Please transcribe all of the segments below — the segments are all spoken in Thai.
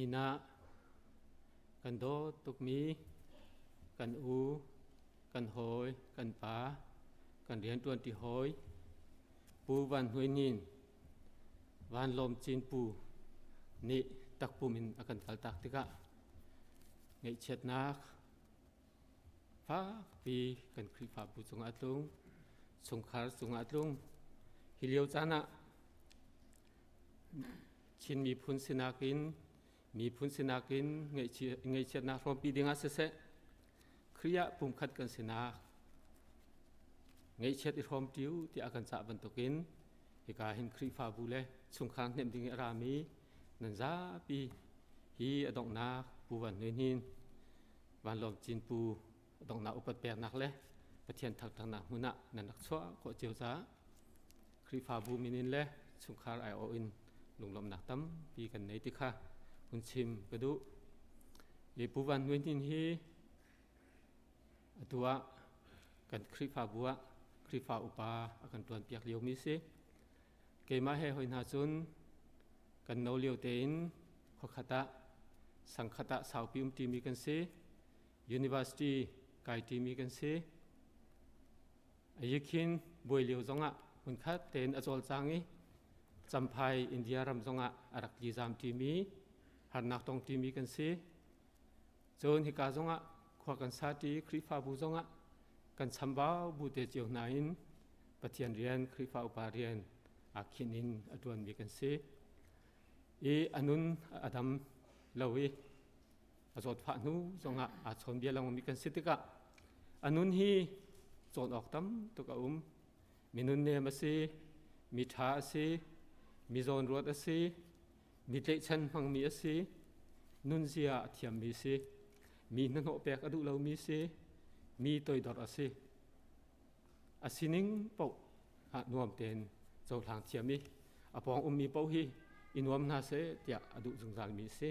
หินะกันโดตุกมีกันอูกันโหยกันปากันเรียนตวนที่โหยปูวันหวยนินวันลมจีนปูนี่ตักปูมินakan kal tak tiga ngai chet nak fa pi kan kri fa bu chung atung chung khar chung atung hiliau chana chin mi phun sinakin ngai chet nak rom pi dinga se kriya pum khat kan sinak ngai chet I rom tiu ti akan sa bantokin hika hin kri fa bu le chung khang nem ding aramiนั่นซาปีฮีอดองนาปูวันเนินวันลมจีนปูอดองนาอุปเปกนักเลยประเทศทักทางนักมุนะนันนักชั่วก็เจียวซาครีฟาบูมินินเลยสุขารไอโออินลุงลมนักตั้มปีกันในติค่ะคุณชิมกระดูยีปูวันเนินฮีตัวกันครีฟาบัวครีฟาอุปาอากันตัวเปียกเลี้ยวมิซิเกมาให้หอยนาจุนกันโนเลียวเตนขคตะสังคตะสาวพิมทีมีกันเซ University ไกทีมีกันเซอายุคินบวยเลียวจงะมันคัดเตนอจอลจางงี้จำพายอินเดียรำจงะอารักยีจามทีมีหันนักตองทีมีกันเซโจนฮิกาจงะขวากันซาตีคริฟาบูจงะกันชัมบ้าบูเตเจียวนาอินปะเทียนเรียนคริฟาอุปาเรียนอาคินินอดวนมีกันเซอันนู้นอดัมเลวีอาจจะฝันนู้จงอาชนเบียร์ลงมีกันสิทธิ์กะอันนู้นฮีจนออกตั้มตุกมีนุ่นเนมสิมีท้าสิมีโซนรถสิมีเล็กชันฟังมีสินุ่นเสียเทียมมีสิมีนันโอเปกอดุเรามีสิมีตัวดอดสิอาศินิงปกนวมเตนเจ้าทางเทียมมีอปองมีปกฮีอินวมนาเสติอดุจงจามีเส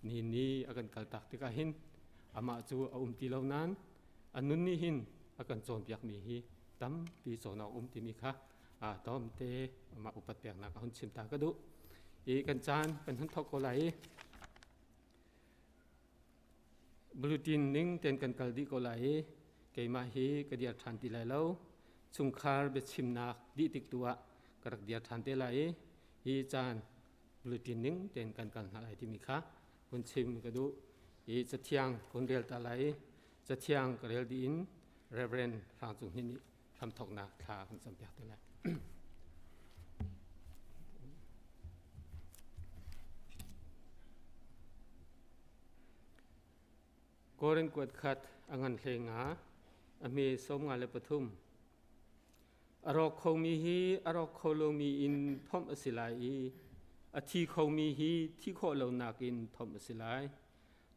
นี่akan kaltak tika hin ama chu ti lo nan anun ni hin akan chon piak mi hi tam pi chona ti mi kha tom te ama upat piak na ka hun chim ta ka du kan chan kan hun thok ko lai bulletin ning ten kan kal di ko lai ke ma hi ka dia than ti lai lo chung khar be chim nak di tik tua karak dia than te lai hi chan bulletin ning ten kan halai ti mi kha kun chim ka duจะเที่ยงคนเรียลตาไหลจะเที่ยงก็เรียลดีอินเรเวรนทางจุนี่ทำถกนาคาคุณสมบัติตัวไหนก็เรื่องกวดขัดอังเพลงอเมสมงานเลปทุมอรอกคงมีฮีอรอกโคโลมีอินทอมอสิไลอธิคงมีฮีที่โคโลนากินทอมอสิไล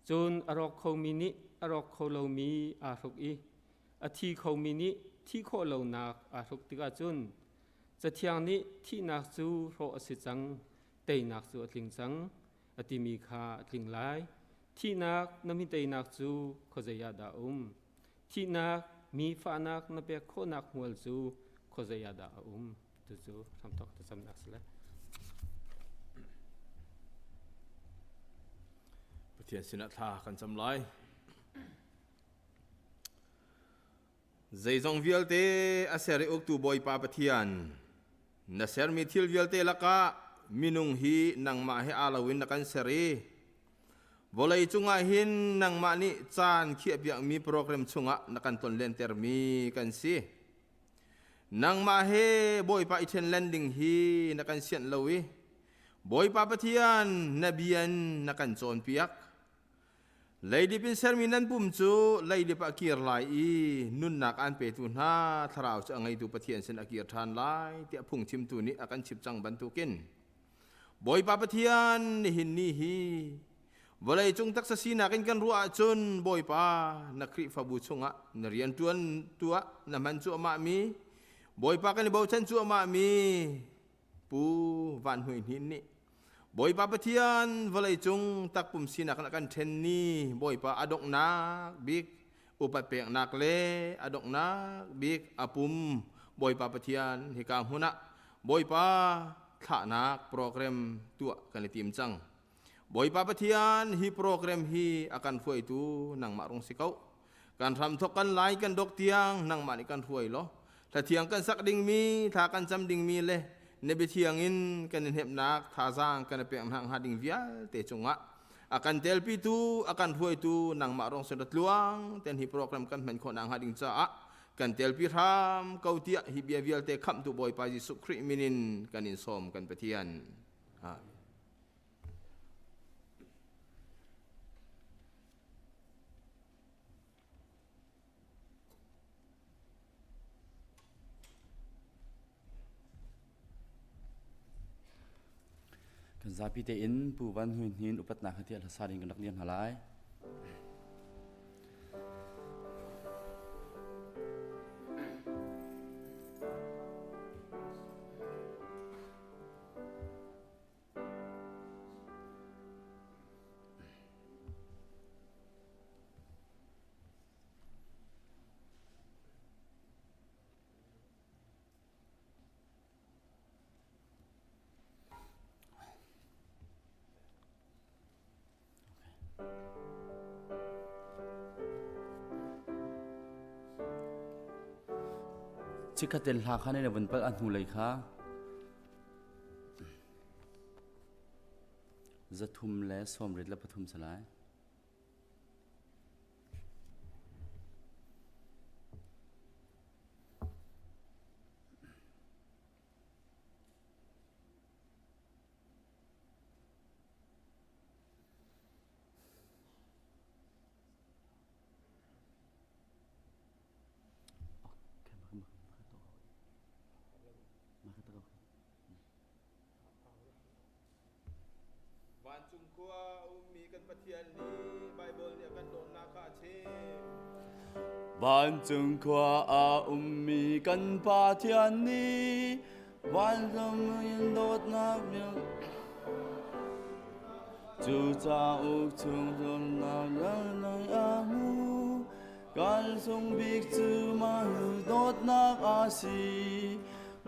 จนอรอกคงมีนิอรอกโคโลมีอารุกอีอธิคงมีนิที่โคโลนาอารุกติกาจุนจะเที่ยงนี้ที่นักจูโรอสิจังเตยนักจูลิงจังอติมีคาลิงไลที่นักนมิเตยนักจูโคเจียดาที่นักมีฟ้านักนเปโคนักมัวจูโคเจียดาตุจูทำตอกจะจำนักสิละเทียนสินะท่ากันจำลายใจจงวิลเตอาเสริอุกตูบอยปาปเทียนนัสเซอร์มิทิลวิลเตลักะมินุงฮีนังมาเฮอาลาวินนักันเสรีบอลายจุงะหินนังมานิจานเขียบยังมีโปรแกรมจุงะนักันตนเลนเตอร์มีกันสินังมาเฮบอยปาอิเทนแลนดิ้งฮีนักันเซียนลาวิบอยปาปเทียนนบียันนักันโจนเปียกเลยดิเป็นเซอร์มินันปุ่มจูเลยดิปะกีร์ไลนุนนักอันเปตุนฮาทราวจะไงดูปะเทียนเซนอากีร์ทานไลเตียพุ่งชิมตูนี้อากันชิบจังบรรทุกินบอยปาปะเทียนหินนี่ฮีวลัยจงตักษสีนักินกันรัวจุนบอยปานักคริฟาบุชงะนเรียนตัวน้ำมันจูมามีบอยปากันบ่าวชันจูมามีปูวันหุยหินนี่บอยปาปะเทียนวลัยจงตักปุ่มสีนักนักันเทนนี่บอยปาอดกนักบิ๊กอุปเปกนักเลอดกนักบิ๊กอปุ่มบอยปาปะเทียนฮิกามหุนะบอยปาขะนักโปรแกรมตัวกันในทีมจัง boy papatian hi program hi akan fuai tu nang marung sikau kan ram thok kan lai kan dok tiang nang mani kan fuai lo tha tiang kan sak ding mi tha kan cham ding mi le ne be tiang in kan hep nak tha jang kan pe nang ha ding vial te chunga akan telpi tu akan fuai tu nang marung sedat luang ten hi program kan men kho nang ha ding cha kan telpi ram kau tia hi bia vial te kham tu boy pa Jesu Christ minin kan in som kan patian kan zapi te in pu van huin hin upat na khatia la saring kan naklian halai chikatel ha khane na ban pal an hu lai kha zathum le som rit la pathum salai Ban chung kwa mi kan patian ni Bible ni akan don na ka che ban chung kwa a mi kan pa thian ni ban ram yin dot na myo chu cha uk chung ron na na a mu kan sung big chu ma hu dot na a si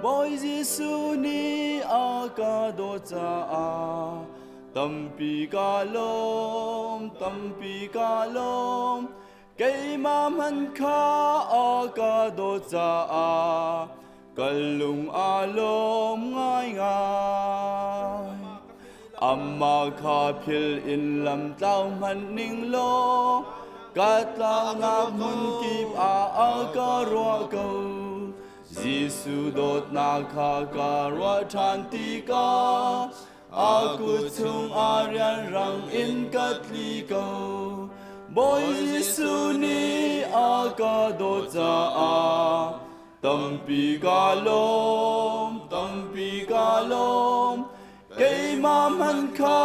boy Jesu ni a ka do cha a tampi kalom cây ma man kha a ka do cha a kalung alom ngai ngai amma kha phil in lam tau man ning lo ka ta nga mun kip a ka ro ko Jesu dot na kha ka ro than ti ka aku chung arian rang in katli ko boy Jesu ni aga do cha a tampi kalom kay man kha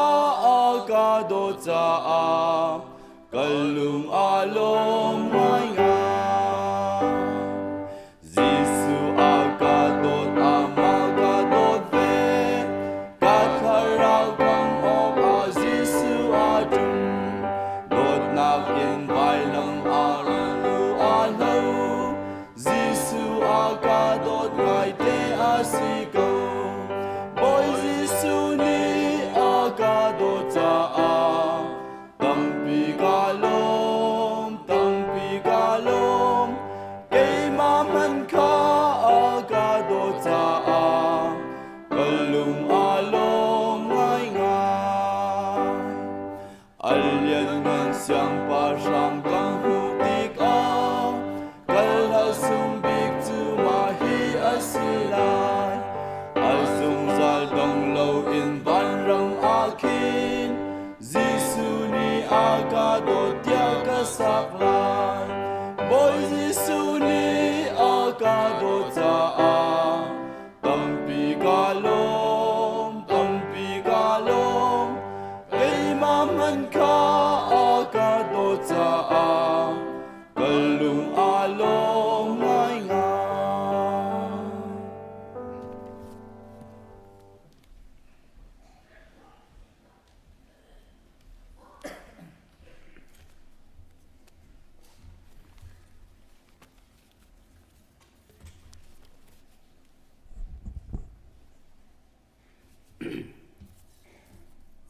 aga do cha a kalung alom ngai ngai Jesu aga do ama ga do ve ka kharau kam om a Jesu a tum dot nak in vai lang a lu a lo Jesu a ka dot ngai te a si ko boy Jesu ni a ka dot cha a tampi kalom kay ma man kha a ka dot cha a kalung alom ngai ngai alien ngang siang pa sang kang hu tik a kal ha sum big tu ma hi asilai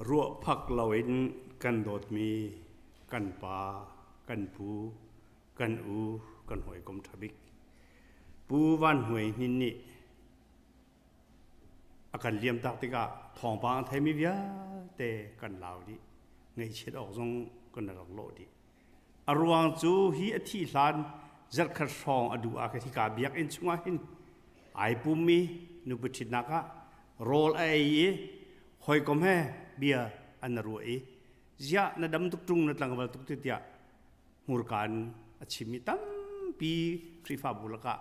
รัวพักเหล่าอินกันโดดมีกันป่ากันปูกันอูกันหอยกลมทบิกปูวันหวยนินนี่อาการเลี้ยมตักติกาทองปางไทยมีเวียแต่กันลาวดิไงเช็ดออกทรงกันนักโลดิอารวงจูฮีอธิลานจัดขัดซองอดูอาคติกาเบียกอินชุงหินไอปุมีนุปชิดนักะโรลไอหอยกลมแห่เบียอันรัวยะนัดดำตุกตุงนัดลังบัลตุกติดยามูรกันอชิมิตัมปีคริฟาบุลกะ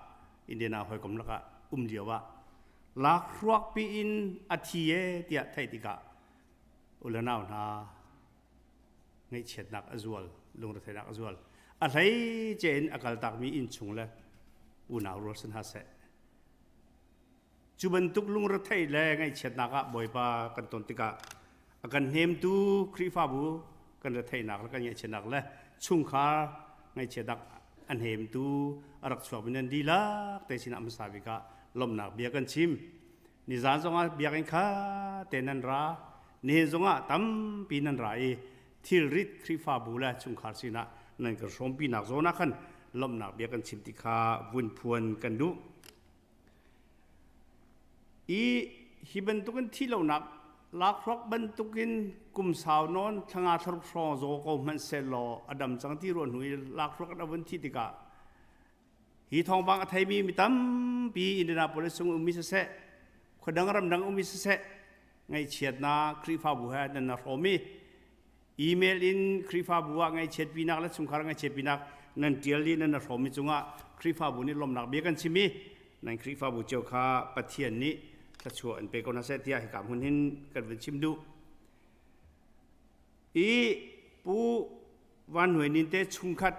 อินเดียนาหอยกลมลกะเดียวว่าลักรวกปีอินอธิเยติยาไทยติกะอุลนาวนาในเช็ดนักอจวลลงรถไทยนักอจวลอะไรเจนอากาศตักมีอินชุงเลยอุณาวรสนหาเสจุบันตุกลงรถไทยแรงไงเช็ดนักบ่อยปากันตนติกะอาการเฮมตูคริฟาบูกันรถไทยนักแล้วกันไงเช็ดนักเลยชุงขาไงเช็ดนักอันเฮมตูอารักษาเป็นดีลักแต่สินามสาวิกะลมหนักเบียกันชิมนิจานจงอาเบียกันข้าเตนันรานี่จงอาตั้มปีนันราที่ริดคริฟาบูและชุงขาสินะนั่นก็สมปีนักโซนักขันลมหนักเบียกันชิมติคาวุ่นพวนกันดูฮิบันตุกันที่เราหนักลักรักบันตุกินกุมสาวนอนทางอาทรุฟรองโจก็มันเซลล์อดัมจังที่รวนหุยลักรักอวันที่ติกาฮีทองบางไทยมีตั้มปีอินเดียนาโพลิสอุมิเสะคนดังรำดังอุมิเสะไงเชียดนาคริฟาบัวนันนาโรมีอีเมลอินคริฟาบัวไงเชียดปีนักและสุงคาร์ไงเชียดปีนักนันเทียลีนันนาโรมีจุงะคริฟาบัวนี่ลมหนักเบียกันชิมีนันคริฟาบัวเจ้าข้าปะเทียนนี้ถ้าชัวอันเป็นคนน่าเสียที่ให้กับคนหินกันเป็นชิมดูปูวันหวยนินเตชุงคัด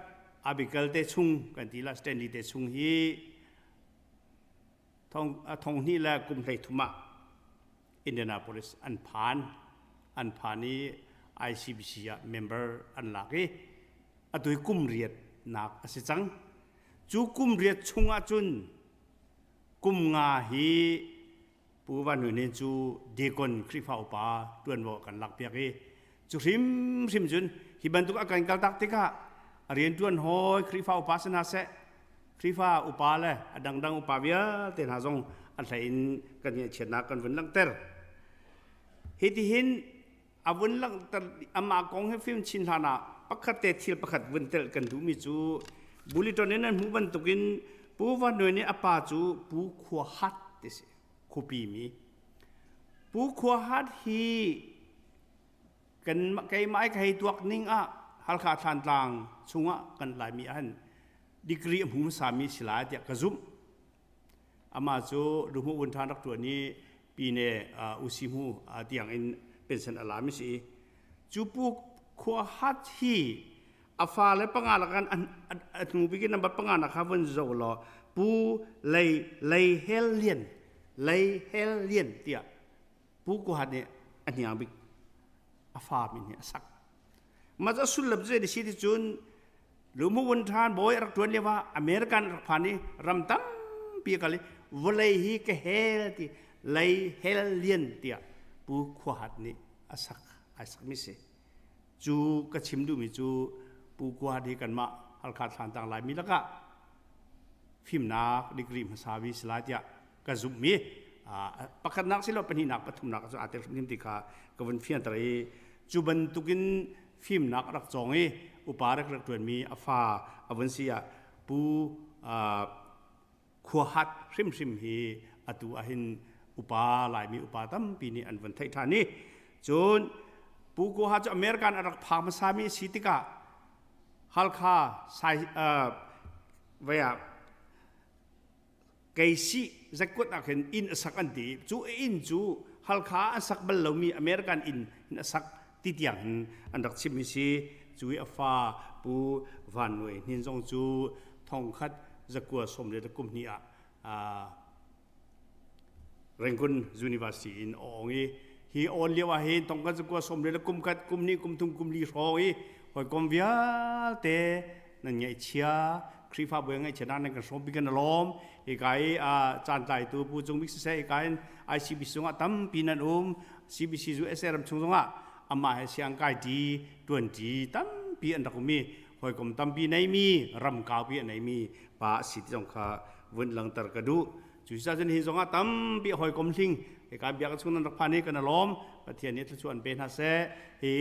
อาบิเกลเตชุงกันทีละสเตนดีเตชุงฮีทองนี่แหละกุมไททุมะอินเดียนาโพลิสอันผ่านนี้ ICBC เมมเบอร์อันหลักอตัวกุมเรียดนักสิจังจูกุมเรียดชุงอาจุนกุมงาฮีปูวันหวยนินจูเดกอนคริฟาอุปาตัวนวกันหลักเปียกจูริมจุนฮิบันตุกอาการกัลตักติกาเรียนตัวนหอยคริฟาอุปาสนาเสคริฟาอุปาเลยดังอุปาเบียเตนหาจงอันไหนกันเนี่ยเชนากันวันลังเตอร์ฮิติหินอาวันลังเตอร์อามากองให้ฟิล์มชินธานาปักขัดเตทิลปักขัดวันเตอร์กันดูมิจูบุลิตอนนี้นั้นหูบันตุกินปูวันหน่วยนี้อปาจูปูขวหัดเตสิคูปีมีปูขวหัดฮีกันไกไม้ไกตัวนิ่งฮัลคาทานต่างชุงกันหลายมีอันดีกรีหุ่มสามีสิลาเดียกระซุมอามาโจดูมุวันทานรักตัวนี้ปีเนอุซิมูเดียงอินเป็นสันอลามิสีจูปุกขวฮัดฮีอาฟาและปังงานกันอันมูบิกินนับปังงานนะครับวันโจลอปูเลยเฮลเลียนเดียปูขวฮัดเนี่ยอันนี้อาบิกอาฟามินเนี่ยสักมาจะสุดลับเจดิสิที่จุนลูมุวันทานบอยรักตัวเรียกว่าอเมริกันรักพานีรำตั้มปีกันเลยวลัยฮีกเฮลที่เลยเฮลเลียนที่ปูขวาดนี่อาศักมิเสจูกระชิมดูมิจูปูขวาดีกันมาฮัลคาทานต่างหลายมีแล้วก็ฟิล์มนักดีกรีมสาวิสลาที่กระซุมมีปกตินักสิเราเป็นหินักปฐมนักอาจจะนิมติกากวนเฟียนตรีจูบันตุกินฟิล์มนักรักจงอุปารักตัวมีอาฟาอวันเซียปูขวหัดริมฮีอตุอาหินอุปาลายมีอุปาตั้มปีนี้อันวันไทยธานีจนปูขวหัดจากอเมริกันรักพามาสามีสิติกาฮัลคาไซเวียเกซี่จะกดนักเห็นอินสักอันดีจูอินจูฮัลคาสักบัลลมีอเมริกันอินสักติดอย่างอันดักชิมิซีจูอาฟาปูวันเวนินจงจูทองคัดจะกลัวสมเด็จกุมนี้เร่งกุนยูนิเวอร์ซิตี้องฮีออนเลียวเห็นทองคัดจะกลัวสมเด็จกุมคัดกุมนี้กุมทุงกุมลีรอยหอยกุมวิอาเตนั่นไงเชียคริฟาเบงไงเชนะนั่นก็สมบิกันล้อมอีกไอ้จานใจตัวปูจงมิกซ์เซ่อีกไอ้ ICBC งะตั้มปีนันCBC จูSRM ชงจง อามาให้เสียงกายดีตวนดีตั้มปีอันตะกุมีหอยกลมตั้มปีไหนมีรำกาวปีไหนมีป่าสิทธิจงข้าวันหลังตะกระดูจุดที่จะเห็นสงฆ์ตั้มปีหอยกลมลิงการเบียกสุนันทพานิกันล้อมประเทศนี้ทุกส่วนเป็นฮัสเซ่ที่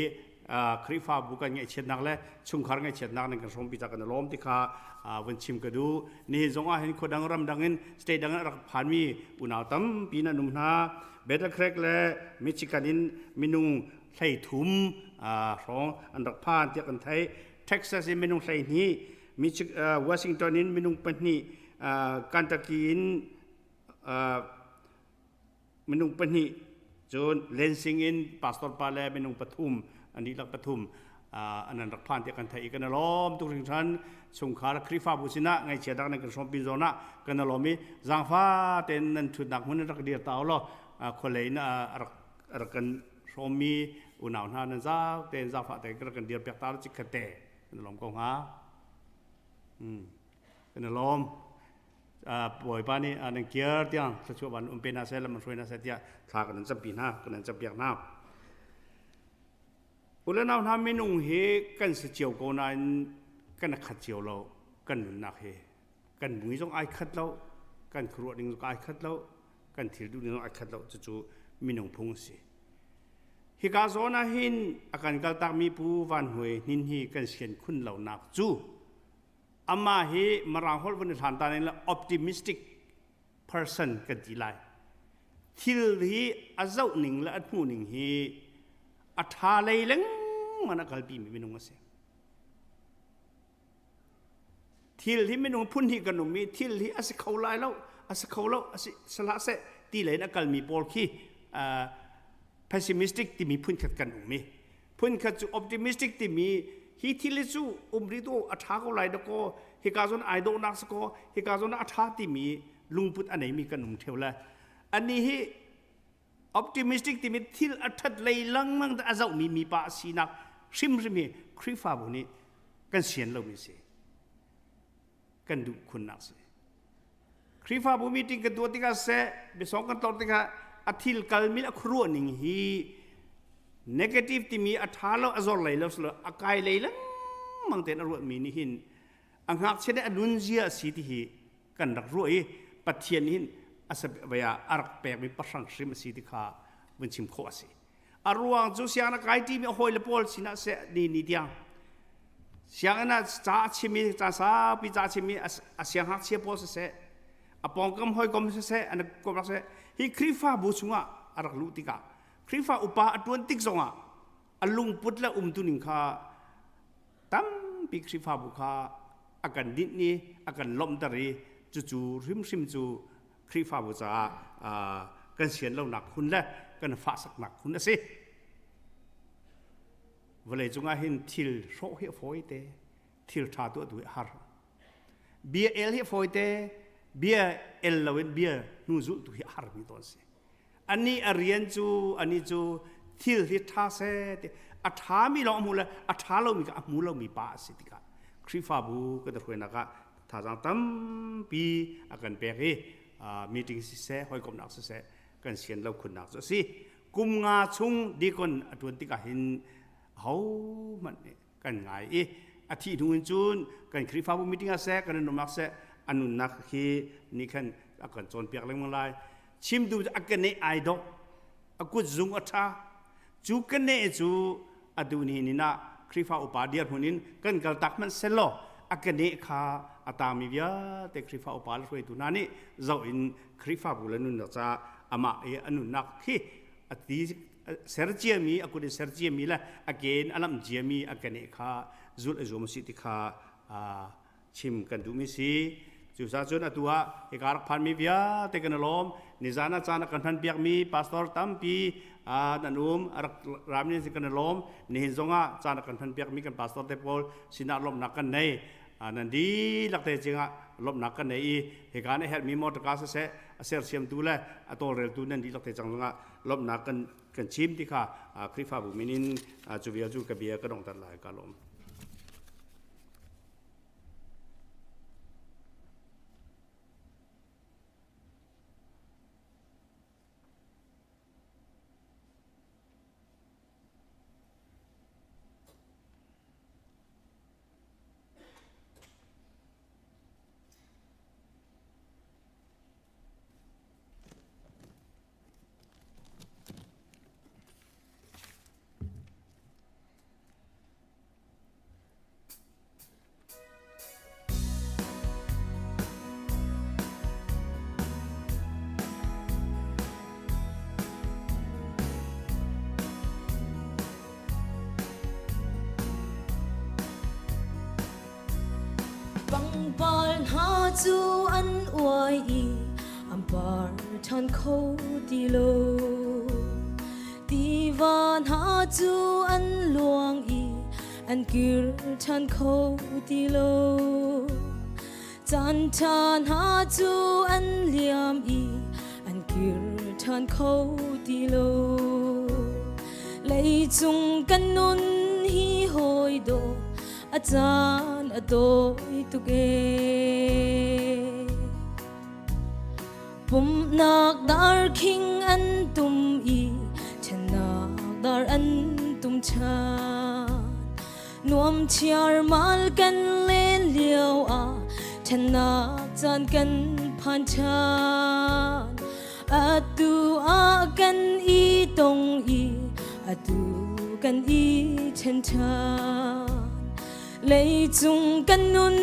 คริฟ้าบุกันไงเช็ดนักเลยชุมขารไงเช็ดนักในกระทรวงพิจารณาล้อมที่ข้าวันชิมกระดูนี่สงฆ์เห็นคนดังรำดังเงินสเตดังรักพานมีอุณาวตั้มปีนั้นนุ่มนาเบต้าแครกและมิชิกานินมินุงไทยถุมสองอันดับพานเทียกันไทยเท็กซัสมินุงไทยนี้มิชิวอชิงตันนินมินุงเป็นนี่กันตะกีนมินุงเป็นนี่จนเลนซิงอินปาสตอร์ปาเลมินุงปทุมอันนี้ลักปทุมอันนั้นรักพานเทียกันไทยกันล้อมทุกสิ่งชั้นสงขลาคริฟ้าบุษณะไงเชียดักในกระทรวงปิโซนะกันล้อมมีจางฟ้าเต็นนันชุดนักมันรักเดียร์ตาวล้อคนเลยนะรักกันชมมีอุณหภูมินั้นจ้าเต็นจ้าฟ้าแต่ก็รักกันเดียร์เปียกตาจิกเตะกันล้อมกองหากันล้อมป่วยป้านี่อันนั้นเกียร์ที่ยังสักช่วงวันเป็นอาเซียนแล้วมันช่วยอาเซียนที่ทากันนั้นจะปีหน้ากันนั้นจะเปียกหน้าอุลนาทำเมนูเฮกันเสียวโกนันกันนักขัดเจียวเรากันหนุนนักเฮกันมุ้ยจงไอขัดเรากันครัวดิ้งจงไอขัดเรากันถือดูดิ้งจงไอขัดเราจู่ๆเมนูพุ่งสิฮิกาโซนาหินอาการกัลตักมีผู้วันหวยนินฮีกันเสียนคุณเหล่านักจู่อามาเฮมารางฮอลวันฐานตาในละ optimistic person กันจีไลที่ฮีอาเจ้าหนึ่งและอัดผู้หนึ่งฮีอัฐาเลยลังมันอักลปีมีเมนูมาเสียที่เมนูพุ่นที่กันนุ่มมีที่อาศัยเขาไล่แล้วอาศัยเขาแล้วอาศัยสละเสตีเลยนักลมีบอลขี้pessimistic ที่มีพุ่นขัดกันนุ่มมีพุ่นขัดจู optimistic ที่มีฮีที่เลจูริโดอัฐาเขาไล่ดก็ฮิกาซอนไอโดนักสก็ฮิกาซอนอัฐาที่มีลุงพุทธอันไหนมีกันนุ่มเท่าไรอันนี้ฮีoptimistic ที่มีที่อัฐเลยลังมั่งแต่อาจจะมีป่าสีนักชิมมีคริฟ้าบุนี้กันเสียนเราไม่เสียกันดูคุณนักเสียคริฟ้าบุมีติงกันตัวติกาเสะเบสองกันตัวติกาอัฐิลกัลมิลครัวนิ่งฮี negative ที่มีอัฐาเราอาจจะเลยแล้วสละอากายเลยลังมั่งแต่อรวดมีนี่หินอังหักเช่นอดุนเจียสีที่ฮีกันรักรวยปัจเจียนหินอาศัยวิญาอารักแปลมีประสังสิมสีที่ข้าวันชิมโคสิอารวงจูเสียงนักไอทีมีหอยเลปอลสินะเสดีนิดยังเสียงนั้นจ้าชิมีจ้าสาปีจ้าชิมีเสียงหักเสียโพสเสอปองกำหอยกำเสอันนั้นกำรักเสฮีคริฟ้าบุษงะอารักลุติกาคริฟ้าอุปาอตวนติกสงะอลุงพุทธและตุนิงข้าตั้มปีคริฟ้าบุข้าอาการดินนี้อาการลมตรีจู่ๆริมริมจู่คริฟ้าบุษากันเสียนเราหนักคุณและกันฟ้าสักหนักคุณนะสิเวลาจงอาเห็นทิลโชเฮฟอยเตทิลชาตัวด้วยฮาร์เบียเอลเฮฟอยเตเบียเอลลาเวนเบียนูซุด้วยฮาร์มีตัวสิอันนี้เรียนจูอันนี้จูทิลที่ท่าเสตอัฐามีเรามูลอัฐาเรามีกับมูลเรามีป่าสิติกาคริฟ้าบุก็จะคุยนักท่าจังตั้มปีอาการเปรีมีติ้งสิเสหอยกบนักสิเสกันเสียนเราคุณนักสิกุมงาชุงดีคนอตวนติกาเห็นเขามันกันไงอาทิตย์นู่นจูนกันคริฟ้าบุมีติ้งอาเสกันนมักเสอันนุนักฮีนี่กันอาการจนเปียกเล็งมังไลชิมดูอาการเนไอดอกอากุจุงอัฐาจูกันเนจูอดูนี่นี่นะคริฟ้าอุปาเดียร์คนนี้กันกัลตักมันเสลออาการเนข้าอาตามีเบียแต่คริฟ้าอุปาลช่วยตัวนั้นนี่เจ้าอินคริฟ้าบุลนุนจะอามาอันนุนักฮีอดีเซอร์จีมีอากุเดเซอร์จีมีละอาเกนอัลลัมจีมีอาการเนข้าจุลจุมสิติข้าชิมกันดูมิสิจุดสาจุนตัวเอการักพันมีเบียแต่กันล้อมนิจานาจานักกันพันเปียกมีพาสตอร์ตัมปีนันรักรามนี่สิกันล้อมนิหินซงะจานักกันพันเปียกมีกันพาสตอร์เตปอลสินาล้อมนักกันในนันดีลักเตจิงะล้อมนักกันในเอกาเนี่ยเฮมีมอตกาสเสเสียเสียมตัวเลยตัวเรลตัวนันดีลักเตจังซงะล้อมนักกันชิมที่ข้าคริฟ้าบุมินินจูเบียจูกับเบียก็ต้องตัดหลายกาลม bal ha chu an uai i am par than kho ti lo ti van ha chu an luang i an kir than kho ti lo chan chan ha chu an liam i an kir than kho ti lo lấy chung kan nun hi hoi do a chan a doi tu ge pum nak dar king an tum i chen nak dar an tum cha nuam chiar mal kan len liao a chen nak chan kan phan chan atu a kan i tong i atu kan i chen chan lấy chung kan nun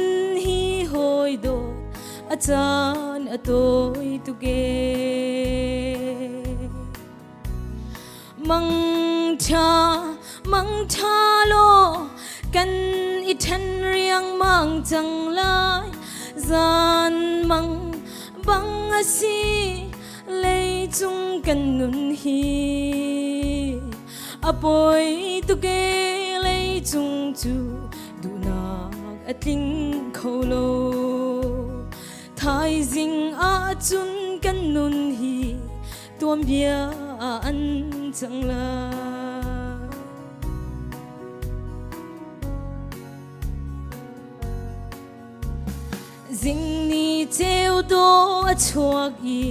hi hoi do a chan a toi tu ge mang cha lo kan i then riang mang chang lai zan mang bang a si lấy chung kan nun hi apoi tu ge lấy chung chu du nak atling kholo thai jing a chun kan nun hi tuam bia an chang la jing ni cheu do a chuak i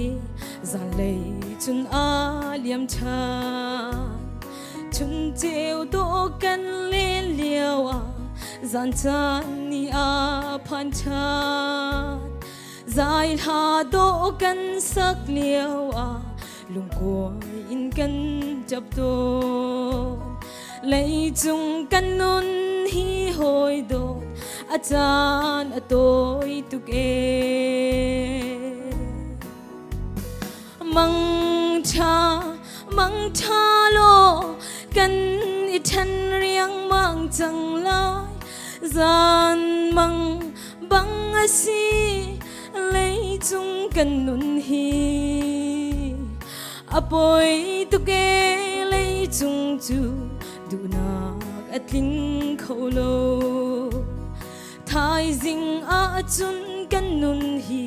za lei chun a liam cha chun cheu do kan le liao a zan chan ni a phan chan zai ha do kan sak liao a lung ko in kan chap do lấy chung kan nun hi hoi do a chan a toi tu ge mang cha lo kan i then riang mang chang lai zan mang bang a si lấy chung kan nun hi apoi tu ge lấy chung chu du nak atling kholo thai jing a chun kan nun hi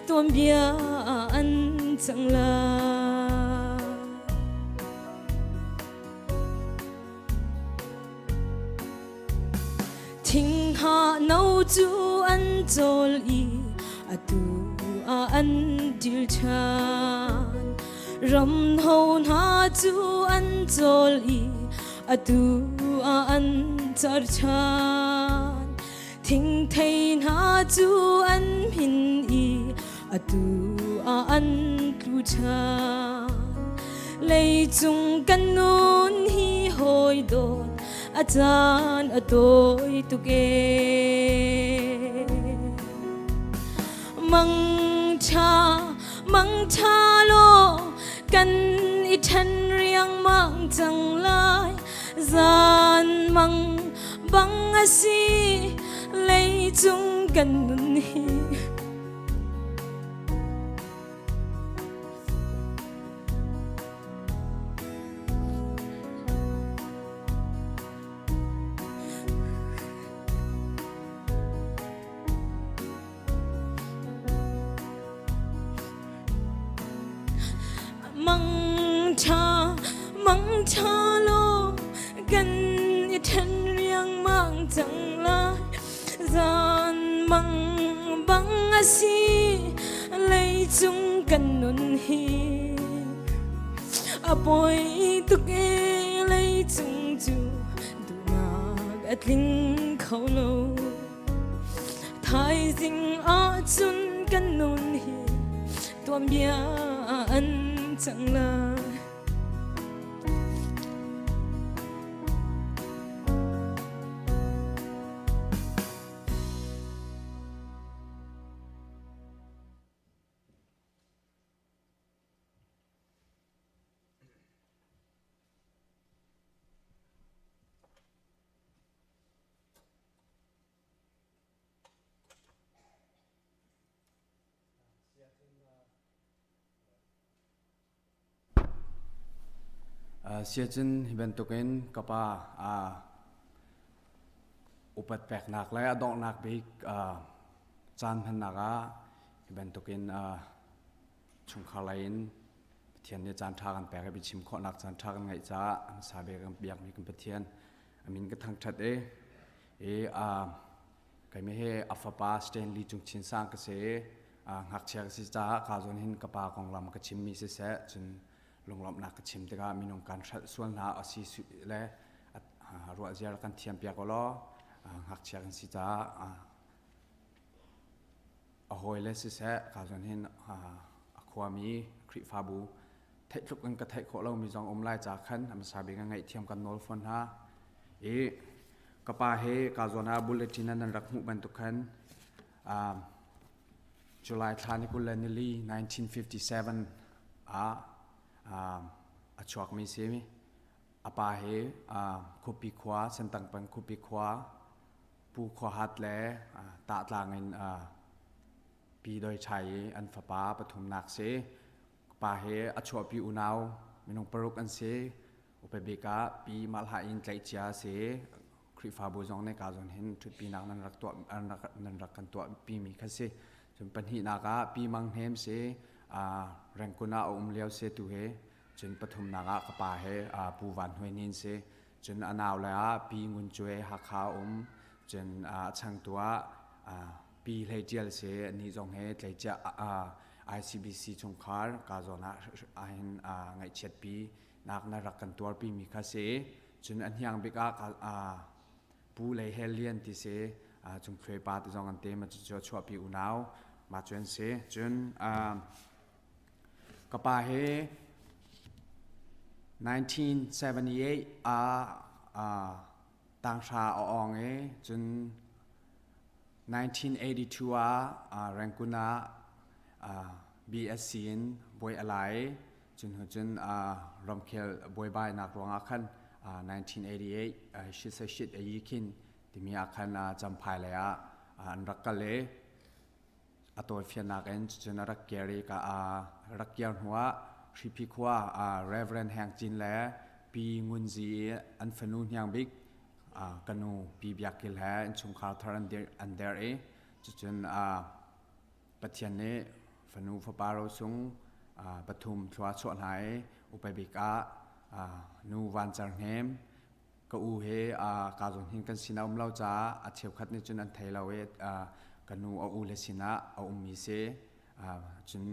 tuam bia an chang la thing ha nau chu an chol i atu a an dil chan ram hon ha chu an chol i atu a an char chan thing thein ha chu an hin i atu a an tlu chan lấy chung kan nun hi hoi don a chan a toi tu ge mang cha lo kan i then riang mang chang lai zan mang bang a si lấy chung kan nun hi mang cha lo kan i then riang mang chang lai zan mang bang a si lấy chung kan nun hi apoi tu ge lấy chung chu du nak atling kholo thai jing a chun kan nun hi tuam bia an chang la เสียจินฮิเบนตุกินกับปาอุปถัมภ์นักและดอกนักบิกจานพันนักฮิเบนตุกินชุงขลัยน์เทียนเนี่ยจานทากันแปลให้ไปชิมข้อนักจานทากันไงจ้าสาเบกันเบียกมีกันเทียนมินก็ทั้งชัดก็ไม่ให้อัฟปาสเตนลีจุงชินสร้างก็เสียหักเชียกสิจ้าข้าจนเห็นกับปาของลำก็ชิมมีเสียจนลงลำนักก็ชิมแต่ก็มีนงการส่วนหาอาศิสุและรัวเจียกันเทียมเปียกก็ล้อหักเชียกันสิจ้าหอยเลสิเสะข้าจนเห็นความมีคริฟาบูเทคลุกกันกระเทคโคเรามีจองอมไล่จากขันทำสาบิกันไงเทียมกันโนลฟอนฮะกปาเฮกาจนาบุลเลตินันรักมุบันตุขันจุลายทานิกุลเลนิลี1957ชวกมีเสียมีปาเฮคุปีขวาเส้นตังปันคุปีขวาปูขวาหัดแลตาตาเงินปีโดยใช้อันฝาปฐุมนักเสปาเฮชวปีอุณาวมีนงปรุกอันเสอุปเบกาปีมาลหาอินไกลเจียเสคริฟาบูจงในการจนเห็นทุกปีนักนั้นรักตัวนั้นรักกันตัวปีมีคัสเซจนปัญหานากาปีมังเฮมเสแรงกุณาเลี้ยวเสตุเฮจนปฐุมนากากปาเฮปูวันหวยนินเสจนอนาวเลยปีงุนจวยหักขาจนช่างตัวปีเลยเจียลเสนี่จงเฮเลยเจียICBC ชงคาร์กาจนะไงเช็ดปีนักนั้นรักกันตัวปีมีคัสเซจนอันยังบิกปูเลยเฮเลียนที่เสจงเคยปาที่จงกันเตมันจะชัวปีอุณาวมาจนเสจนกปาเฮ1978ต่างชาองเอจน1982แรงกุณาBSc บอยอะไรจนรำเคลบอยบายนักร้องขัน1988ชิดชิดยี่ขินที่มีอาคารจำพายเลยอันรักกันเลยตัวเฟียนักเอ็นจนรักเกลีกับรักเกียร์หัวชิพิควาReverend แห่งจีนแล้วปีงุนจีอันฟนูนยังบิ๊กกันนูปีบิยากิลแห่งชงคาร์ทรันเดอร์อันเดอร์จนปัจจัยนี้ฟนูฟปาร์ซุงปฐุมชัวชวนหายอุปบิกานูวันจังเฮมก็อูเฮการจงหินกันสินะเราจะเทียบขัดในจนอันไทยเรากันนูอูเลสินะมีเสจน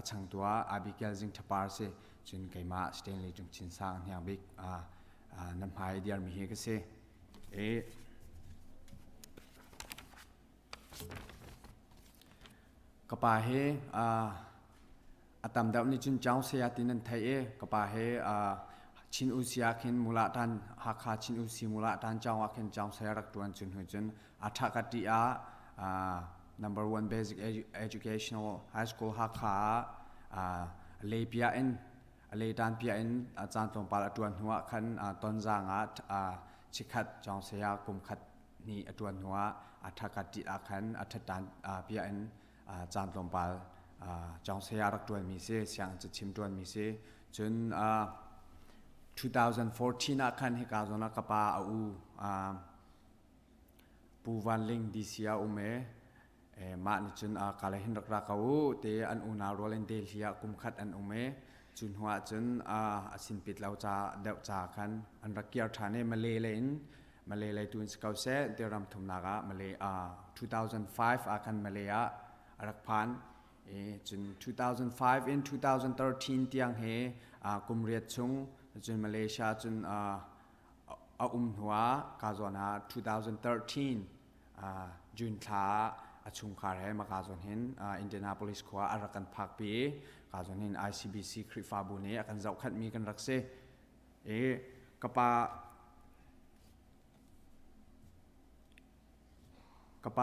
ช่างตัวบิเกลจิงทับปาร์เสจนไกมาสเตนลีจงชินสร้างอย่างบิ๊กน้ำหายเดียร์มีเฮก็เสกปาเฮตามดาวนี้จุนเจ้าเสียตินันไทยกปาเฮชินอุสิอาเข็นมูลตันหักขาชินอุสิมูลตันเจ้าอาเข็นเจ้าเสียรักตัวจุนหัวจุนทักติnumber 1 basic educational high school หักขาเลเปียนเลตันเปียนอาจารย์ตรงปาลตัวหัวขันต้นจางชิคัดเจ้าเสียกุมขัดนี่ตัวหัวทักติอาขันทัดตันเปียนอาจารย์ตรงปาลจงเสียรักตัวมีเสียเสียงจะชิมตัวมีเสียจน2014นักขันให้การจนักปาปูวันลิงดิเซียเมมาในจนการเห็นรักเขาเตะอันอุณาโรเลนเดลเซียกุมขัดอันเมจนหัวจนสินปิดเราจะเดาจากกันอันรักเกียร์ฐานมาเลยตุนสกาวเซเดรัมทุมนากะมาเลย2005อาคันมาเลยรักพันจน2005 in 2013ที่ยังเฮกุมเรียดชงจนมาเลเซียจนหัวกาจนา2013จุนท้าชุมคาร์เฮมากาจนเห็นอินเดียนาโพลิสขวาอารักันพักปีกาจนเห็น ICBC คริฟาบุเน่อากันเจ้าขัดมีกันรักเซกป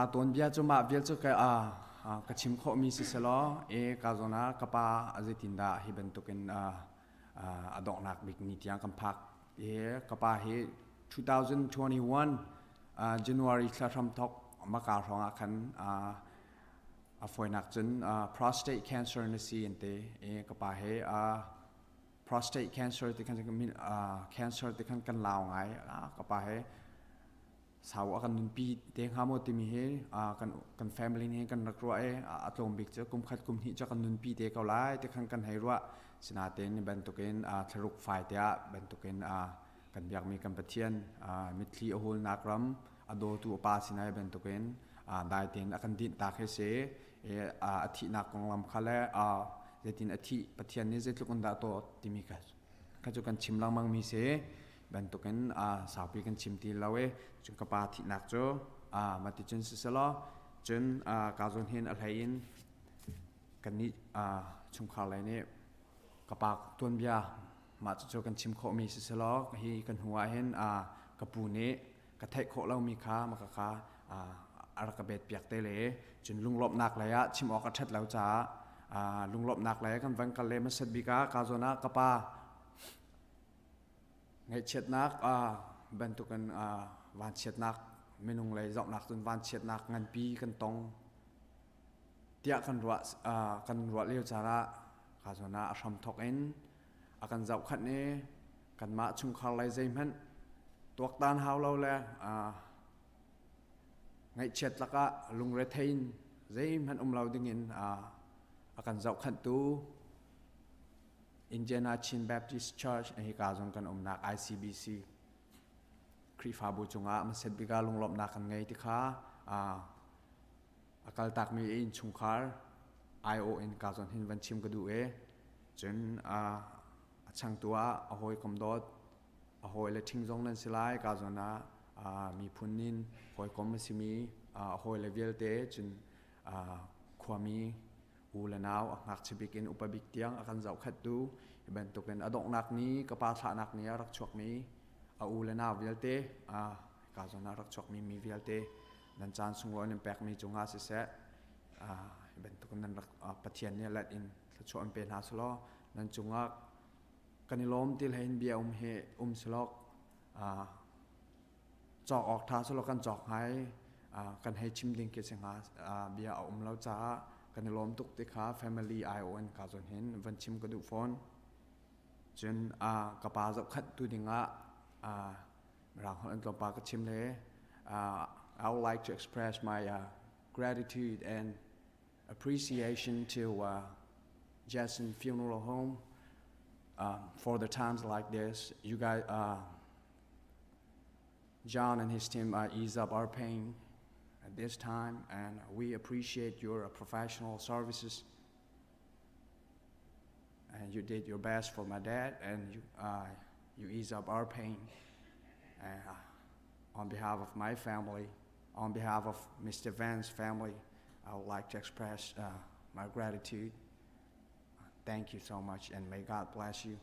าต้นเบียจุมาเบียจุกกชิมข้อมีสิเสลอกาจนากปาอาเจตินดาฮิบันตุกินดอกนักบิกนิตยังกันพักกปาเฮ2021 January คลาทำทอกมากาทองอาคันฝอยนักจน prostate cancer ในซีนเตกปาเฮ prostate cancer ที่คันจะมีcancer ที่คันกันลาวไงก็ไปให้สาวกันนุนปีเตียงหาโมติมีเฮกัน family นี้กันรักรัวอัตลมบิกจะกุมขัดกุมหิจะกันนุนปีเตียเขาไล่ที่คันกันให้รัวสนาเตนเป็นตุกินทะลุไฟเตียเป็นตุกินกันอยากมีกันปะเทียนมิตรีอหุลนักรำอโดตัวปาสินัยเป็นตุกินได้เตียนอากันดินตาเคเสอาทินักกองลำคาเลเจตินอาทิปะเทียนนี้จะลุกันดาโตติมิกัสก็จะกันชิมลังมังมีเสเป็นตุกันสาวปีกันชิมตีเราจุนกปาทินักโจมาติจุนสิสลอจุนกาจนเห็นอะไรอินกันนี้ชุมข่าวอะไรเนี่ยกปากตัวนเบียมาจะกันชิมโคมีสิสลอฮีกันหัวเห็นกระปูนี้กระเทะโคเรามีค้ามากค้าอารกเบ็ดเปียกเตเลจุนลุงลบหนักเลยชิมออกกระเทะแล้วจ้าลุงลบหนักเลยกันวันกันเลยมันเสร็จบิกากาจนะกปาไงเช็ดนักบรรทุกันวันเช็ดนักเมนูเลยจอกนักจนวันเช็ดนักงานปีกันตรงเตี้ยกันรัวเลี้ยวจาระกาจนะอาชมทอกเอ็นอากันจับขัดนี้กันมาชุมข่าวไรใจมันตัวตานหาวเราเลยไงเช็ดแล้วก็ลุงเรทินใจมันเราดึงอินอากันจับขัดตู้Indian Chin Baptist Church ไอ้กาจงกันนัก ICBC ครีฟาบูจงมันเสร็จบิกาลงลบนักกันไงที่ข้าอากาศตักมีอินชุงคาร์ ION กาจงเห็นวันชิมกระดูจนช่างตัวอโหยคำดดอโหยเลทิ้งจงนั้นสิไลกาจงนะมีพุนนินหอยคมสิมีอโหยเลเวลเตจนความมีอูเลนาวนักชิบิกินอุปบิกเตียงอาการเจ้าขัดดูเป็นตุกันอดอกนักนี้กปาฐานักนี้รักชวกมีอูเลนาวเวลเตกาจนารักชวกมีเวลเตนันจานสุงร้อยนึงแปกมีจงอาเสะเป็นตุกันนั้นรักปะเทียนเนี่ยละอินชวนเป็นหาสโลนันจงอากันนิลมที่เห็นเบียสโลกจอกออกท่าสโลกันจอกให้กันให้ชิมดิงเกษงหาเบียแล้วจ้ากันล้อมตุกติขา family ION กาจนเห็นวันชิมกระดูกฟอนจนกระปาจับขัดตัวดิ่งเราคนกระปากระชิมเลย I would like to express my gratitude and appreciation to Jason Funeral Home for the times like this. You guys, John and his team ease up our pain at this time, and we appreciate your professional services. And you did your best for my dad, and you ease up our pain. On behalf of my family, on behalf of Mr. Van's family, I would like to express my gratitude. Thank you so much, and may God bless you.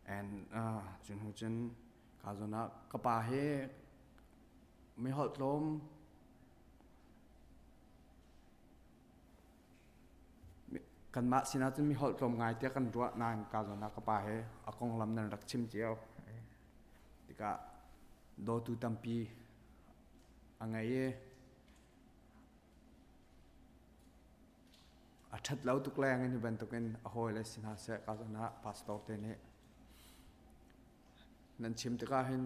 And Jun Hu Jun, Kazuna Kapahe, Mihot Lom. Kan mak sinatun mi hol tom ngai te kan ruat nan ka zona ka pa he akong lam nan rak chim chiao tika do tu tampi angai ye athat lau tuk lang ni ban tuken a hoi le sin ha se ka zona pastor te ne nan chim te ka hin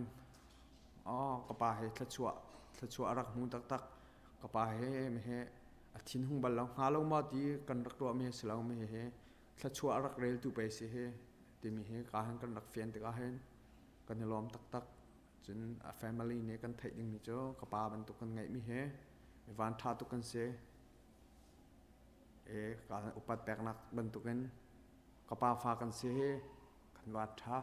ka pa he thachua rak mu tak tak ka pa he me heทิ้งหงบัลลังหาลงมาตีกันรักตัวมีสลางมีเฮถ้าชัวรักเร็วตัวไปสิเฮตีมีเฮการหันกันรักเฟียนตีการหันกันล้อมตักจน family เนี่ยกันไทยยังมีเจ้ากระปาบรรทุกกันไงมีเฮวันท่าตุกันเสการอุปัตแปลกนักบรรทุกกันกระปาฟ้ากันเสกันวัดท่า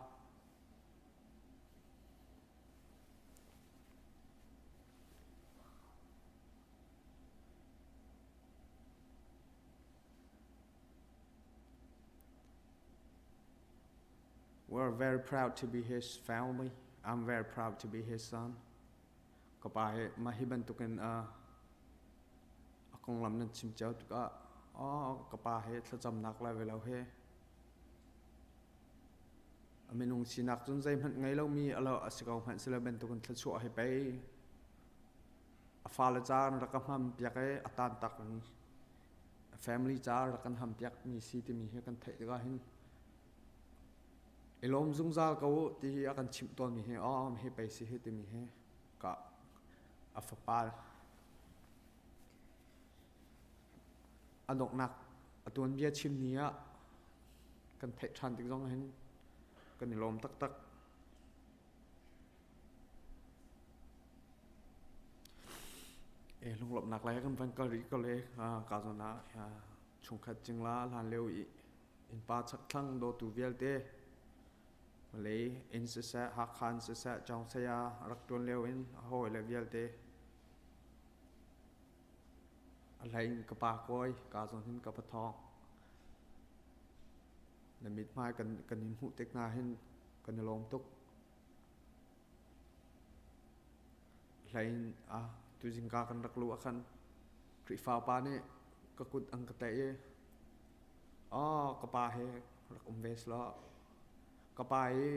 We're very proud to be his family. I'm very proud to be his son. Kapay mahiban tukan akong lam nan simchaw tuka kapay sa jam nak la velaw he. Aminung sinak tun zay man ngay law mi alaw asikaw man sila ben tukan tlatsuwa he pay. Afala jar rakam ham piak he atan tak ni. Family jar rakan ham piak mi si ti mi he kan thay tuka hin. lom zung zal ko ti akan chim ton mi he om he pai si he ti mi he ka afapal anok nak atun bia chim nia kan thai than tik jong hen kan ni lom tak tak lung lop nak lai kan van ka ri ko le ka zo na chung khat ching la lan leu i in pa chak thang do tu vial te le in se sa ha khan se sa chong sa ya rak ton leu in hoi le vial te alai ka pa koi ka zo hin ka pa thong na mit mai kan in hu tek na hin kan lom tuk lai tu jing ka kan rak lu akan kri fa pa ne ka kut ang ka te ye ka pa he rak ves la ka pa he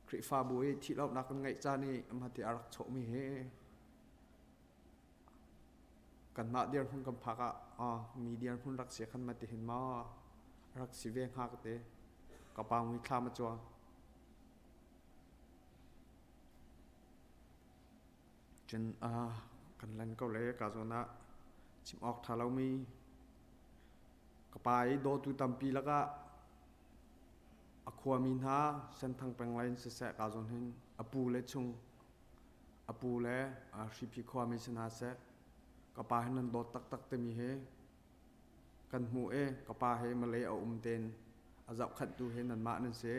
kri fa bu e thi lop na kan ngai cha ni ma ti arak chho mi he kan ma diar hun kan phaka mi diar hun rak se khan ma ti hin ma rak si ve ha ka te ka pa mi thla ma chwa chen kan lan ko le ka zo na chim ok tha lo mi ka pai do tu tam pi la ka akhwa min ha san thang pang line se sa ka zon hin apu le chung apu le shi pi khwa mi sana se ka pa hin nan do tak tak te mi he kan mu ka pa he ma le a ten azap khat tu he nan ma nan se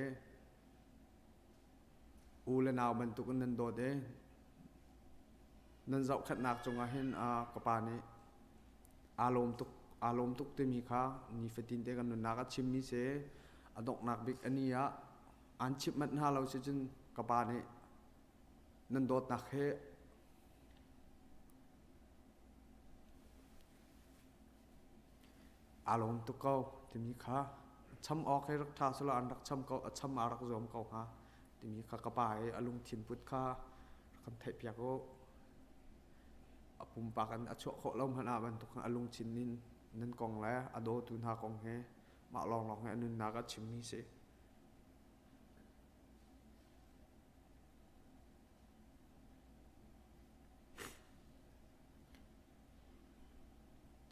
u le naw ban tu kan nan do de nan zau khat nak chunga hin ka pa ni alom tuk te mi kha ni fetin te kan na ka chim mi se adok nak bik ania an chip mat ha lo se chun ka pa ni nan dot nak he alom tuk ko te mi kha cham ok he rak tha sala an rak cham ko cham arak zom ko ha te mi kha ka pa he alung thin put kha kan thai pya ko apum pa kan acho kho lom hana ban tuk alung chin nin nan kong la ado tu na kong he ma long long he nun na ka chim mi se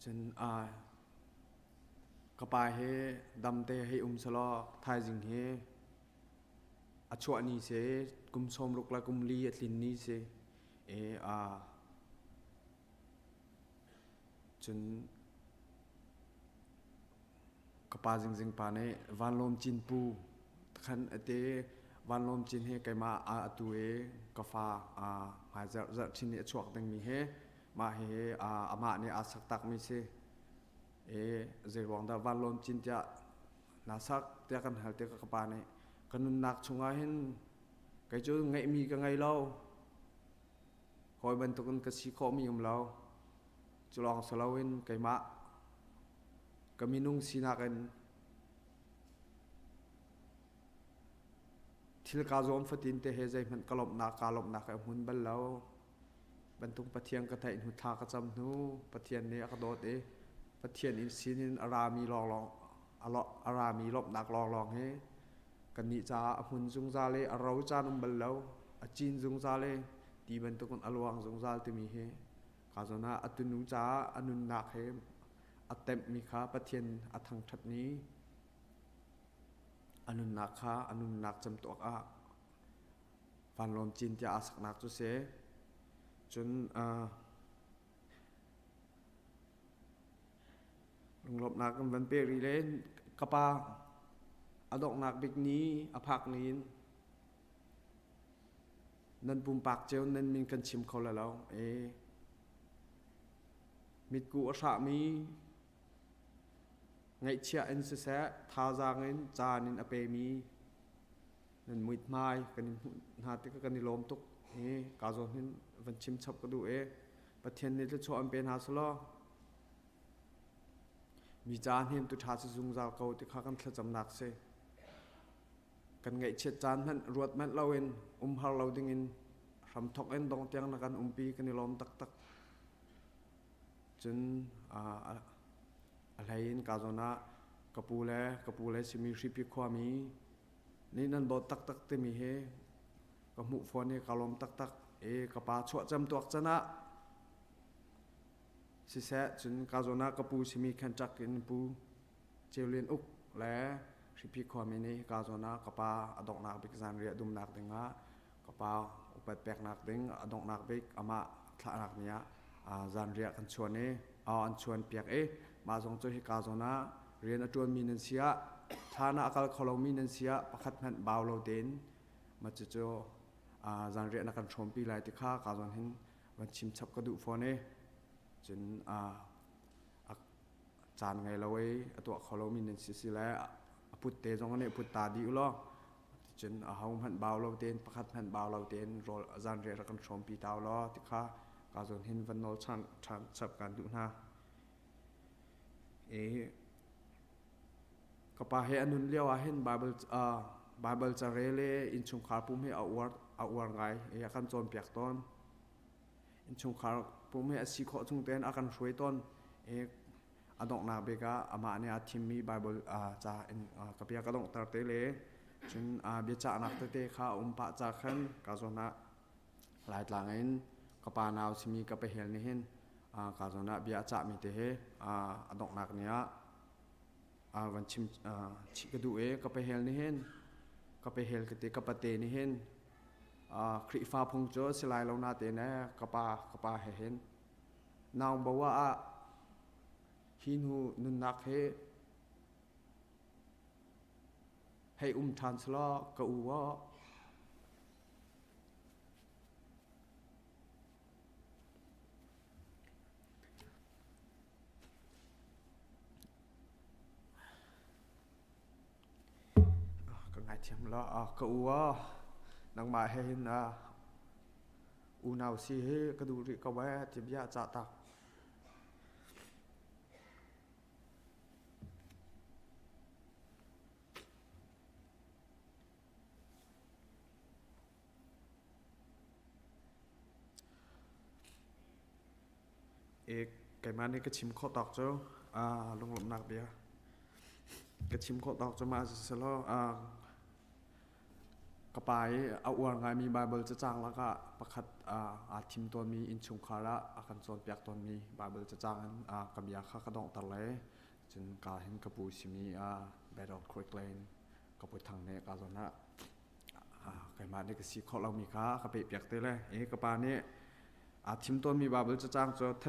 chen ka pa he dam te he salo thai jing he acho ani se kum som ruk la kum li atlin ni se chun kapa jing jing pa ne van lom chin pu khan ate van lom chin he kai ma atu e ka fa ma zar chin ni chuak dang mi he ma he ama ne asak tak mi se je wang da van lom chin ja na sak te kan hal te ka pa ne kanun nak chunga hin kai chu ngai mi ka ngai lo hoi ban tu kan ka si kho mi lo chulong salawin kai ma kaminung sinakan thil ka zom fatin te he jai man kalop na ka mun bal lo bantung pathiang ka thai hu tha ka cham nu pathian ne ka dot pathian in sinin arami long long alo arami lop nak long long he kan ni cha hun jung za le arau cha num bal lo a chin jung za le ti bantung alwang jung za te mi he ka zona atunu cha anun nak he atem mi kha pathian athang that ni anun nak kha anun nak cham tok van lom chin tia asak nak chu se chun lung lop nak kan van pe ri le kapa adok nak bik ni aphak nin nan pum pak cheu nan min kan chim kho la lo mit ku asha mi ngai chia in se sa tha jang in chan in ape mi nan muit mai kan ha te ka kan lom tuk ka zo hin van chim chap ka du pathian ni le cho am pen ha slo mi chan him tu tha se jung zal ko te kha kan thla cham nak se kan ngai che chan man ruat man lawin har lo ding in ram thok en dong tiang na kan pi kan lom tak tak chun alain ka zona kapule simi ripi khwami นี่นั่นบทตักเตมีเฮก็หมู่ฟอนนี่กาลมตักกปาชัวจำตัวจนะสิเสจนกาโซนากปูสิมีขันจักกินปูเจเลียนอุกและสิพิความนี้กาโซนากปาอดอกนักบิกซานเรียดุมนักดึงะกปาอุปแปกนักดึงอดอกนักบิกอามาทะนักเนี้ยจานเรียกันชวนนี้อันชวนเปียกมาส่งจุดกาโซนาเรียนจวนมีนันเสียฐานะอักลขลมีนันเสียประคัดมันบ่าวเราเด่นมาจะโจจานเรียนนักการชมปีไลติค่ากาโซนเห็นวันชิมชับกระดูกฟอนนี้จนจานไงเราตัวขลมีนันเสียแล้วพุทธเตจงนี้พุทธตาดีอุลจนเขามันบ่าวเราเด่นประคัดมันบ่าวเราเด่นรอจานเรียนนักการชมปีดาวล้อติค่ากาโซนเห็นวันโนชันชับการดูหน้าก็ปะเห็นนุนเลี้ยวเห็นไบเบิลจะเรเลอินชุงคาร์ปุ่มให้เอาวางไงอาการโจนเปียกต้นอินชุงคาร์ปุ่มให้สิขอจุงเต้นอาการช่วยต้นอดอกนาเบกาอามาเนี่ยทีมมีไบเบิลจะกับยากระดองตาเตเลจนเบียจ่านักเตะข้าปะจากขันกาโซนะหลายหลังเองก็ปานาวสิมีกับไปเห็นนี่เห็นกาโซนะเบียจ่ามีเตะอดอกนักเนี่ยวันชิมชิกระดูก็ไปเฮลนี่เห็นก็ไปเฮลกติกับปะเตนี่เห็นคริฟ้าพงโจสลายลงนาเตนะกับปาเห็นนางบอกว่าหินหูนุนนักให้ทันสละกับว่าไงเทียมละก็ว่านังมาเห็นอูนาวซีกระดูริกแวะจิบยาจ่าตักไก่มานี่ก็ชิมข้อตอกเจ้าลงหลบหนักเบียก็ชิมข้อตอกจะมาเสร็จแล้วกระปายเอาอวนไงมีไบเบิลจะจ้างแล้วก็ประคัดทีมตัวมีอินชุงคาระอาคันโซนเปียกตัวมีไบเบิลจะจ้างกับยาข้ากระดองตะเลจนการเห็นกระปูสิมีแบดอลคริกเลนกระปูทางเนกาโซนะไก่มานี่ก็สีข้อเรามีค้ากระเปียกเตเลยกระปานี่ทีมตัวมีไบเบิลจะจ้างจะเท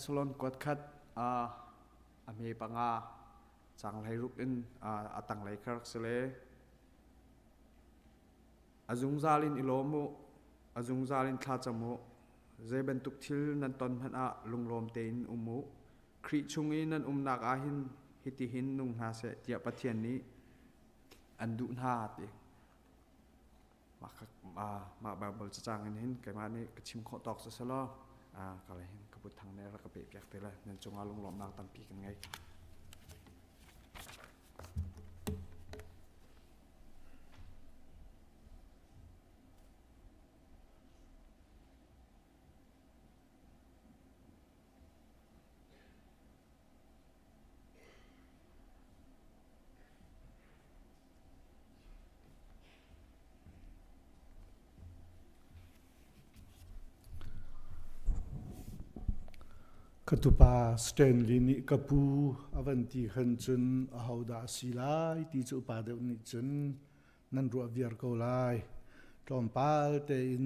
สลอนกดคัดอเมปังจ้างไหลรุกอินตั้งไหลครักเสลอาจุงซาลินอิโลมุอาจุงซาลินคลาจมุเจเบนตุกทิลนันตอนพันลุงลมเตนมุคริชุงอินันนักอาหินฮิติหินนุงหาเสเจียปะเทียนนี้อันดุนหาติมาบาเบิลจะจ้างเห็นไก่มานี่กชิมข้อตอกซะล้อก็เลยเห็นกระปุกทางนี้แล้วก็เปียกเตะเลยนั่นจงอาลุงลมนางตันปีกันไงคตุปาสเตนลินิกปูอวันตีขันจุนอาหาวดาสิลายตีจุปาเดวนิจุนนันรัวเวียร์กอลายตอมปาลเตอิน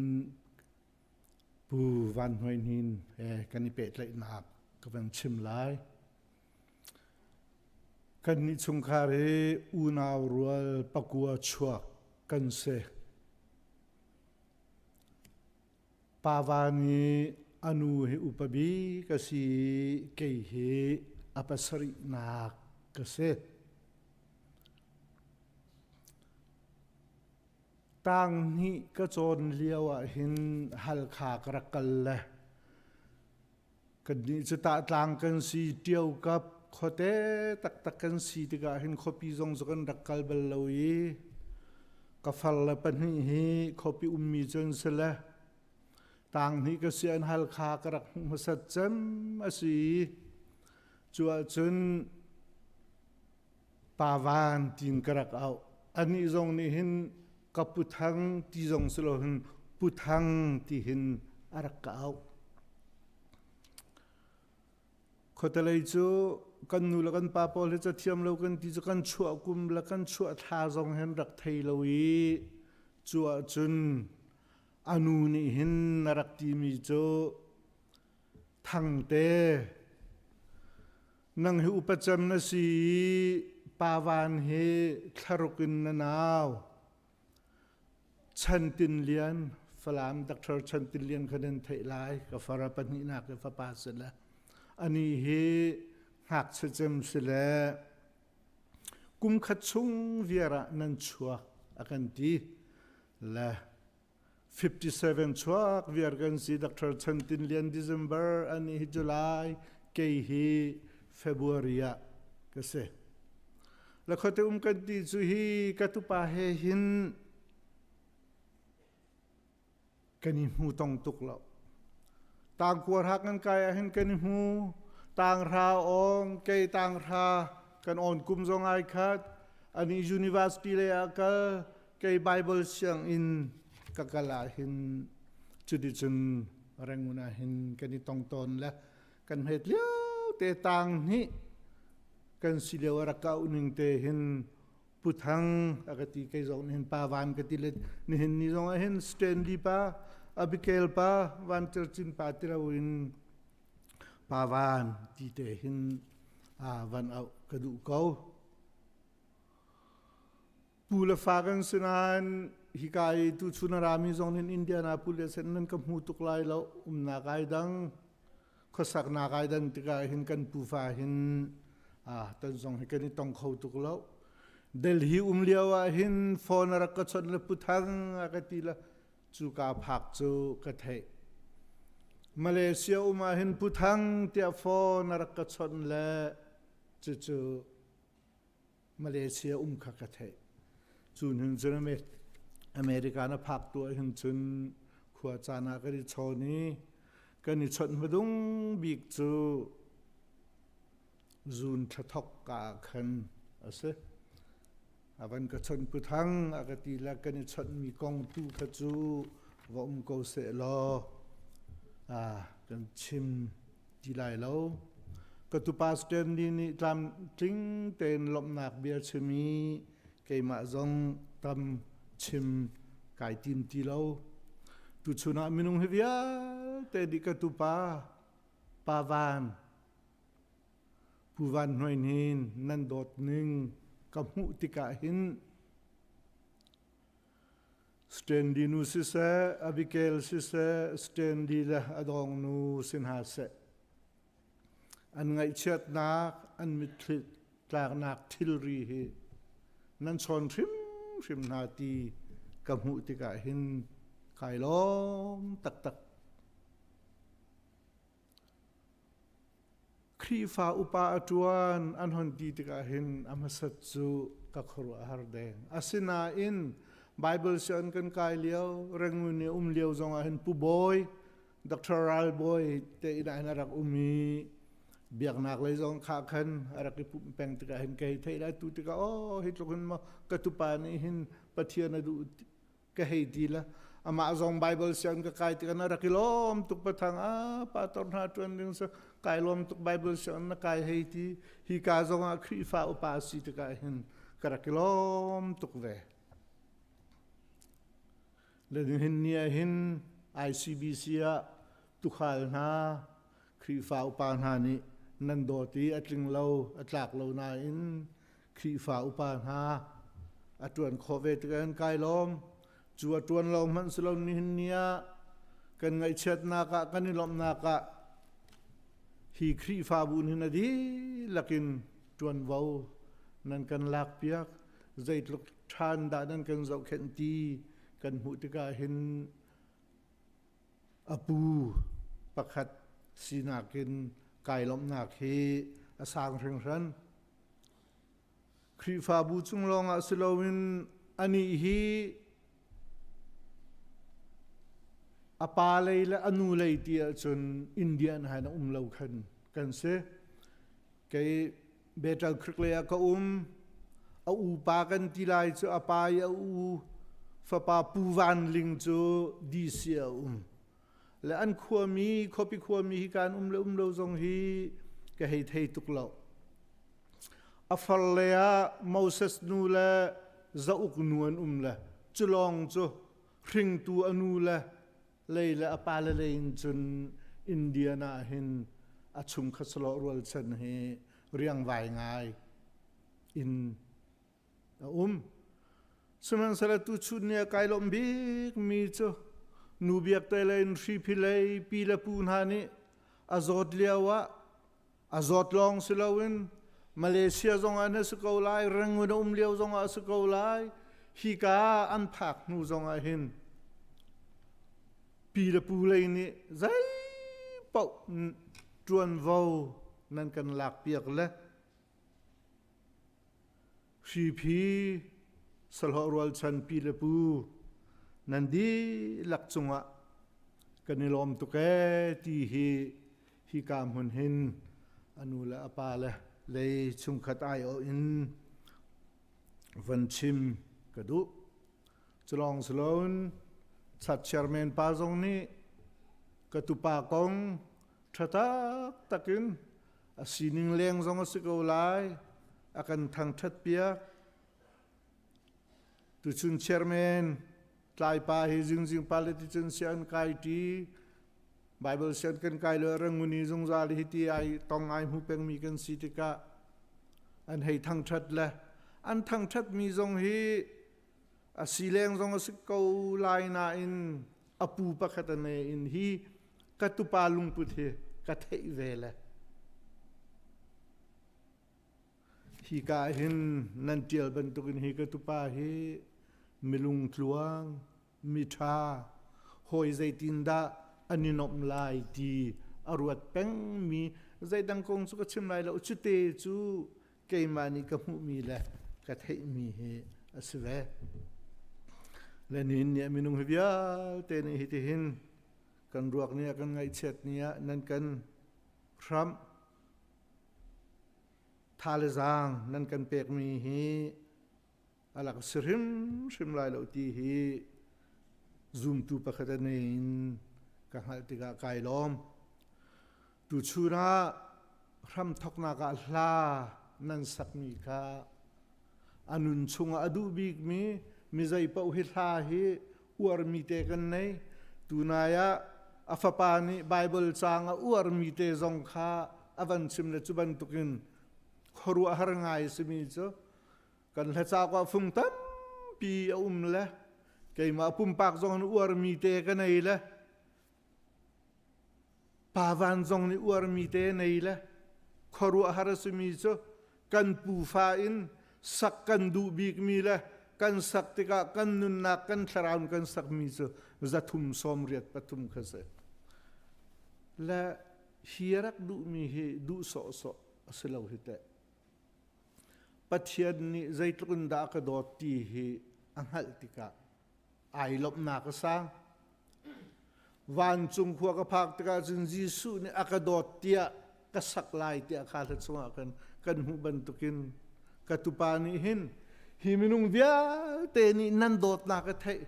ปูวันหอยนินกันนิเปตเลยนับกันชิมลายกันนิชุงคาเรอูนาวรัวปะกัวชัวกันเซปาวานีอนุเหอุปบีกสีเกยเหอปัสรินักกเสตั้งนี้ก็จนเลี้ยวเห็นฮัลขากระกัลละกันนี้จะตัดต่างกันสีเดียวกับโคเตตักกันสีที่ก็เห็นคบปีจงกันรักกัลเบลลอยกับฟัลละปันนี้คบปีมีจนเสละต่างนี้ก็เสียนฮัลขากระมัสัจจ์มาสีจวดจนปาวานตินกระเอาอ อันนี้ทรงนี่หินกับพุทังที่ทรงสโลหินพุทังที่หินอารักเก่าขดเลยจูกันนูละกันป้าพอเลยจะเทียมเรากันที่จะกันชั่วกุมละกันชั่วท่าทรงเห็นรักไทยเราอีจัวจุนอนุนี่หินอารักที่มีจูทั้งเตนังหิอุปจำนสีปาวานเฮคลารุกินนาวชันตินเลียนฝรั่งดรชันตินเลียนคะแนนไทยไลกับฟาราปนินักกับฟาปาสละอันนี้เฮหักเสจมสละกุมขัดชุงเวียระนันชัวอากันทีละ57ชัวเวียกันสีดรชันตินเลียน December อันนี้ July เกย์ February ก็เสแล้วเขาจะกันทีจุฮีกัตุปาเฮหินกันนิมูตองตุกเราต่างกัวรักกันกายเห็นกันนิมูต่างราองเกยต่างรากันอ่อนกุมทรงไอคัดอันนี้ University เลยอะก็เกย Bible เสียงอินกักลาหินจุดจุนแรงมุนาหินกันนิตองตนและกันเหตุเลี้ยวเตต่างนี้กันสิเลวรักเก่าหนึ่งเตหินพุทังอากติเกยจงหินปาวานกติเลนี่หินนี่จงหินสเตนลีปาอบิเกลปาวันเจอจินปาติราวินปาวานที่เตหินวันเอากระดูกเก่าปูเลฟากันสนานฮิกายตุชุนารามิจงหินอินเดียนาปูเลเซนนั้นกับหูตุกลายแล้วนากายดังข้อสักนากายดังติกาหินกันปูฟ้าหินตันจงให้กันนี่ต้องเข้าตุกแล้วเดลฮีเลียวหินฟอนรักกชนเลพุทังอากติละจูกาพักจูกะเทมาเลเซียหินพุทังเตียฟอนรักกชนเลจูมาเลเซียขะกะเทจูนหินจนอเมริกานะพักตัวหินจนขวาจานากันดิชนี้กันนี่ชนมาดุงบิกจูจูนทะทอกกาคันอะไรวันก็ชนพุทังอากติละกันชนมีกองตู้ขจูว่าก็เสลอกันชิมดีไลแล้วก็ตุปาสเตนดีนี่ตามจริงเต็นลมหนักเบียร์ชิมีเกยมาจงตำชิมไก่ตินทีแล้วตุชุนามินุงเฮียเตดิกตุปาปาวานผู้วันหน่วยนินนันโดดหนึ่งกับมุติกาหินสเตนดีนูสิเซอบิเกลสิเซสเตนดีละอดองนูสินหาเซอันไงเชิดนักอันมิตรกลางนักทิลรีเฮนั่นชนชิมนาทีกับมุติกาหินไก่ล้อมตักครีฟ้าอุปาจวนอันหอนดีติกาเห็นอามาสัจจุกักขรุอาหารแดงอาศินาอินไบเบิลเสียนกันกายเลี้ยวเร่งมือเนี่ยเลี้ยวจงอาเห็นผู้บอยดรรัลบอยเตอินารักมีเบียกนักเลยจงขาขันรักที่ผู้เป็นติกาเห็นเกยเทได้ตุติกาโอ้เห็นลูกคนมากระตุปานี่เห็นปะเทียนดูก็ให้ดีละอามาจงไบเบิลเสียนก็กายติกานารักกิโลมตุกปะทางปะตอนหาจวนดึงซะกายลมตุกไบเบิลเสียนนักกายให้ดีฮิกาจงอาครีฟ้าอุปาสิติกาเห็นกระกิโลมตุกเวและเห็นเนี่ยเห็น ICBC ตุขลนาครีฟ้าอุปานานี่นันโดตีอัตลิงเราอัตลักเรานาอินครีฟ้าอุปานาอัตวนโควิดกันกายลมจวดจวนเรามันสโลนินเนี่ยกันไงเช็ดนากะกันนี่ลมนากะฮีครีฟ้าบุญหินดีลักินจวนวาวนั่นกันลักเปียกใจลุกทานดานั่นกันเจ้าเข็นตีกันหุติกาเห็นอปูประคัดสีนากินไก่ลมนาเฮอสางเริงรันครีฟ้าบุญลองอาสโลวินอันนี้ฮีอปาเลยและอนุเลยที่จนอินเดียนะฮะนะเราขันกันเสกเบตาคริกเลยก็ a u pa kan ti lai chu apa ya u fa pa pu van ling chu di sia le an khua mi khopi khua mi hi kan le zong hi ka hei thei tuk lo a fal le a Moses nu le za uk nuan le chulong chu ring tu anu le leila apa le lein chun India na hin a chung khaslo rol chan he riang vai ngai in suman sala tu chun ne kai lom bik mi chu nu biak te len thri philei pi la pun ha ni azot liawa azot long silawin Malaysia zong an su ko lai rang liao zong a su ko lai hi ka an phak nu zong a hin pi la pu lei ni zai pau tuan vo nan kan lak piak le si phi salho rol chan pi la pu nan di lak chunga kanilom tu ke ti hi kam hun hin anu la apa le le chung khat ai o in van chim kadu chlong slon chat chairman pa zong ni katupa kong thata takin asining leng zong asiko lai akan thang that pia tu chun chairman tlai pa hi jing politician sian kai ti Bible sian kan kai le ranguni zong za li ti ai tong ai hu peng mi kan sitika an hei thang that la an thang that mi zong hi asileng zong asiko lai na in apu pa khatane in hi katupa lung puthe kathei vela hi ka hin nan tial ban tukin hi katupa hi milung tluang mitha hoi zaitinda aninop lai ti arwat peng mi zaidang kong chu ka chim lai la uchute chu keimani ka mu mi la kathei mi he asve lenin ne minung hibia te ne hi te hin kan ruak nia kan ngai chet nia nan kan ram thalezang nan kan pek mi hi alak sirim lai lo ti hi zoom tu pakhata nein ka hal tika kai lom tu chura ram thokna ka hla nan sak mi ka anun chunga adu big mi zai pau hi hla hi uar mi te kan nei tunaya afapani Bible changa uar mi te zong kha avan chim le chuban tukin khoru har ngai simi cho kan hla cha kwa phung tam pi le keima pum pak zong uar mi te ka nei le pavan zong ni uar mi te nei le khoru har simi cho kan pu fa in sak kan du big mi le kan sak tika kan nun na kan tharaun kan sak mi cho zathum som riat pathum khase la hirak du mi he du so aslo hite pathian ni zaitlun da ka dot ti hi anghal tika ai lop na ka sang van chung khwa ka phak tika jin jisu ni akadot tia ka sak lai tia kha tha chunga kan hu ban tukin katupani hin himinung via te ni nan dot na ka thai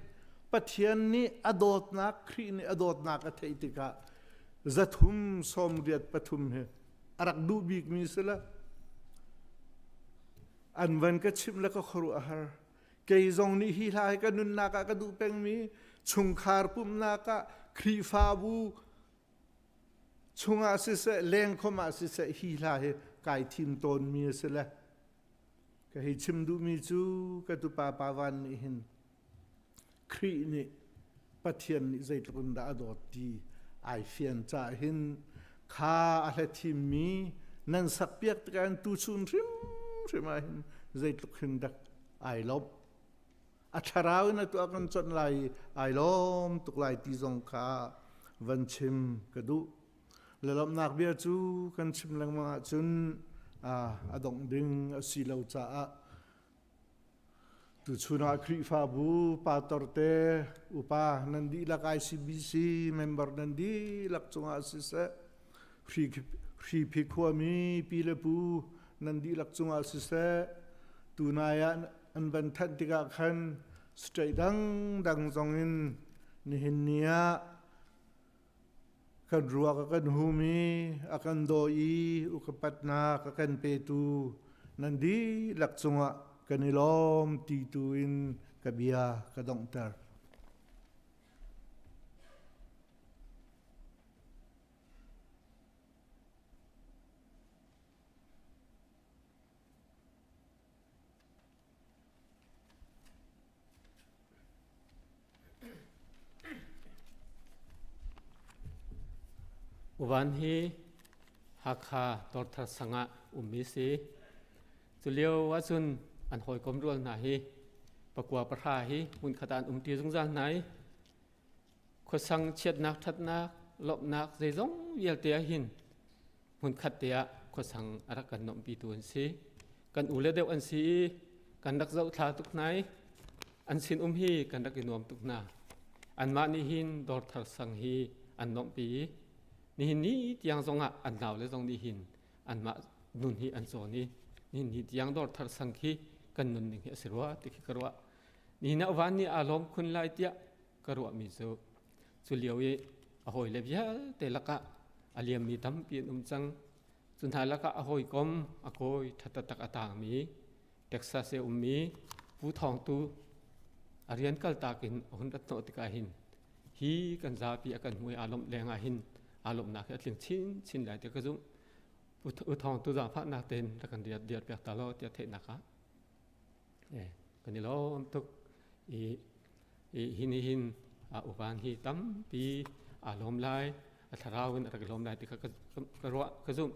pathian ni adot na khri ni adot na ka thei tika zathum som riat pathum he arak du big mi sela anwan ka chim la ka khoru ahar kei zong ni hi lai ka nun na ka du peng mi chung khar pum na ka khri fa bu chunga se se leng khoma se hi lai kai thim ton mi sela ka hi chim du mi chu ka tu pa wan ni hin khri ni pathian ni zaitlun da adot ti ai fian cha hin kha ala thim mi nan sak piak kan tu chun rim hin zaitluk hin dak ai lob atharau na tu akan chon lai ai lom tuk lai ti zong kha van chim ka du lelom nak bia chu kan chim lang ma chun adong ding asilo cha tu chuna khri fa bu pa torte upa nandi lak ICBC member nandi lak chunga sisa khri phi khwami pilepu nandi lak chunga sisa tu tu naya an ban that tika khan straight dang zongin ni hin nia kan ruak akan humi akan doi ukapatna akan petu nandi laksunga kanilom tituin kabia kadongtarวันฮีฮักคาตอร์ทัสังะมิสีจุเลียววัชุนอันหอยกลมรวลนาฮีปะกัวประทาฮีมุนขดานตีจงจานไหนขดสังเชียดนักทัดนักลบนักใจจงเยลเตียหินมุนขัดเตียขดสังอารักกันนมปีตัวอันสีกันอุเลเดวอันสีกันดักเจ้าทาตุกไหนอันสินฮีกันดักกินวมตุกนาอันมานิหินตอร์ทัสังฮีอันนมปีนี่นี่ที่ยังทรงอันเหล่าและทรงดีหินอันมานุนฮีอันโซนี่นี่ที่ยังดอดทัดสังคีกันนุนหนึ่งเสียว่าติดกระวะนี่นะวันนี้อารมณ์คุณไล่เตียกระวะมิโซสุเลียวเอหอยเล็บยาแต่ละกะอาเลียมมีตั้มเปลี่ยนจังสุดท้ายละกะอหอยกลมอโกยทัดตักต่างมีเท็กซัสมีผู้ทองตูอาเรียนกัลตากินหุ่นรัตโนติกาหินฮีกันซาปีกันหวยอารมณ์แรงหินอารมณ์นักเลี้ยงชิ้นใหญ่เดียวก็จุ่มอุทองตัวจ่าพระนาเต็นแล้วกันเดียดเปียกตาล้อเดียดเทนะคะกันนี่ล้อทุกหินอุบานหิตั้มปีอารมณ์ลายอัฐราวันอารมณ์ลายที่ก็รัวก็จุ่ม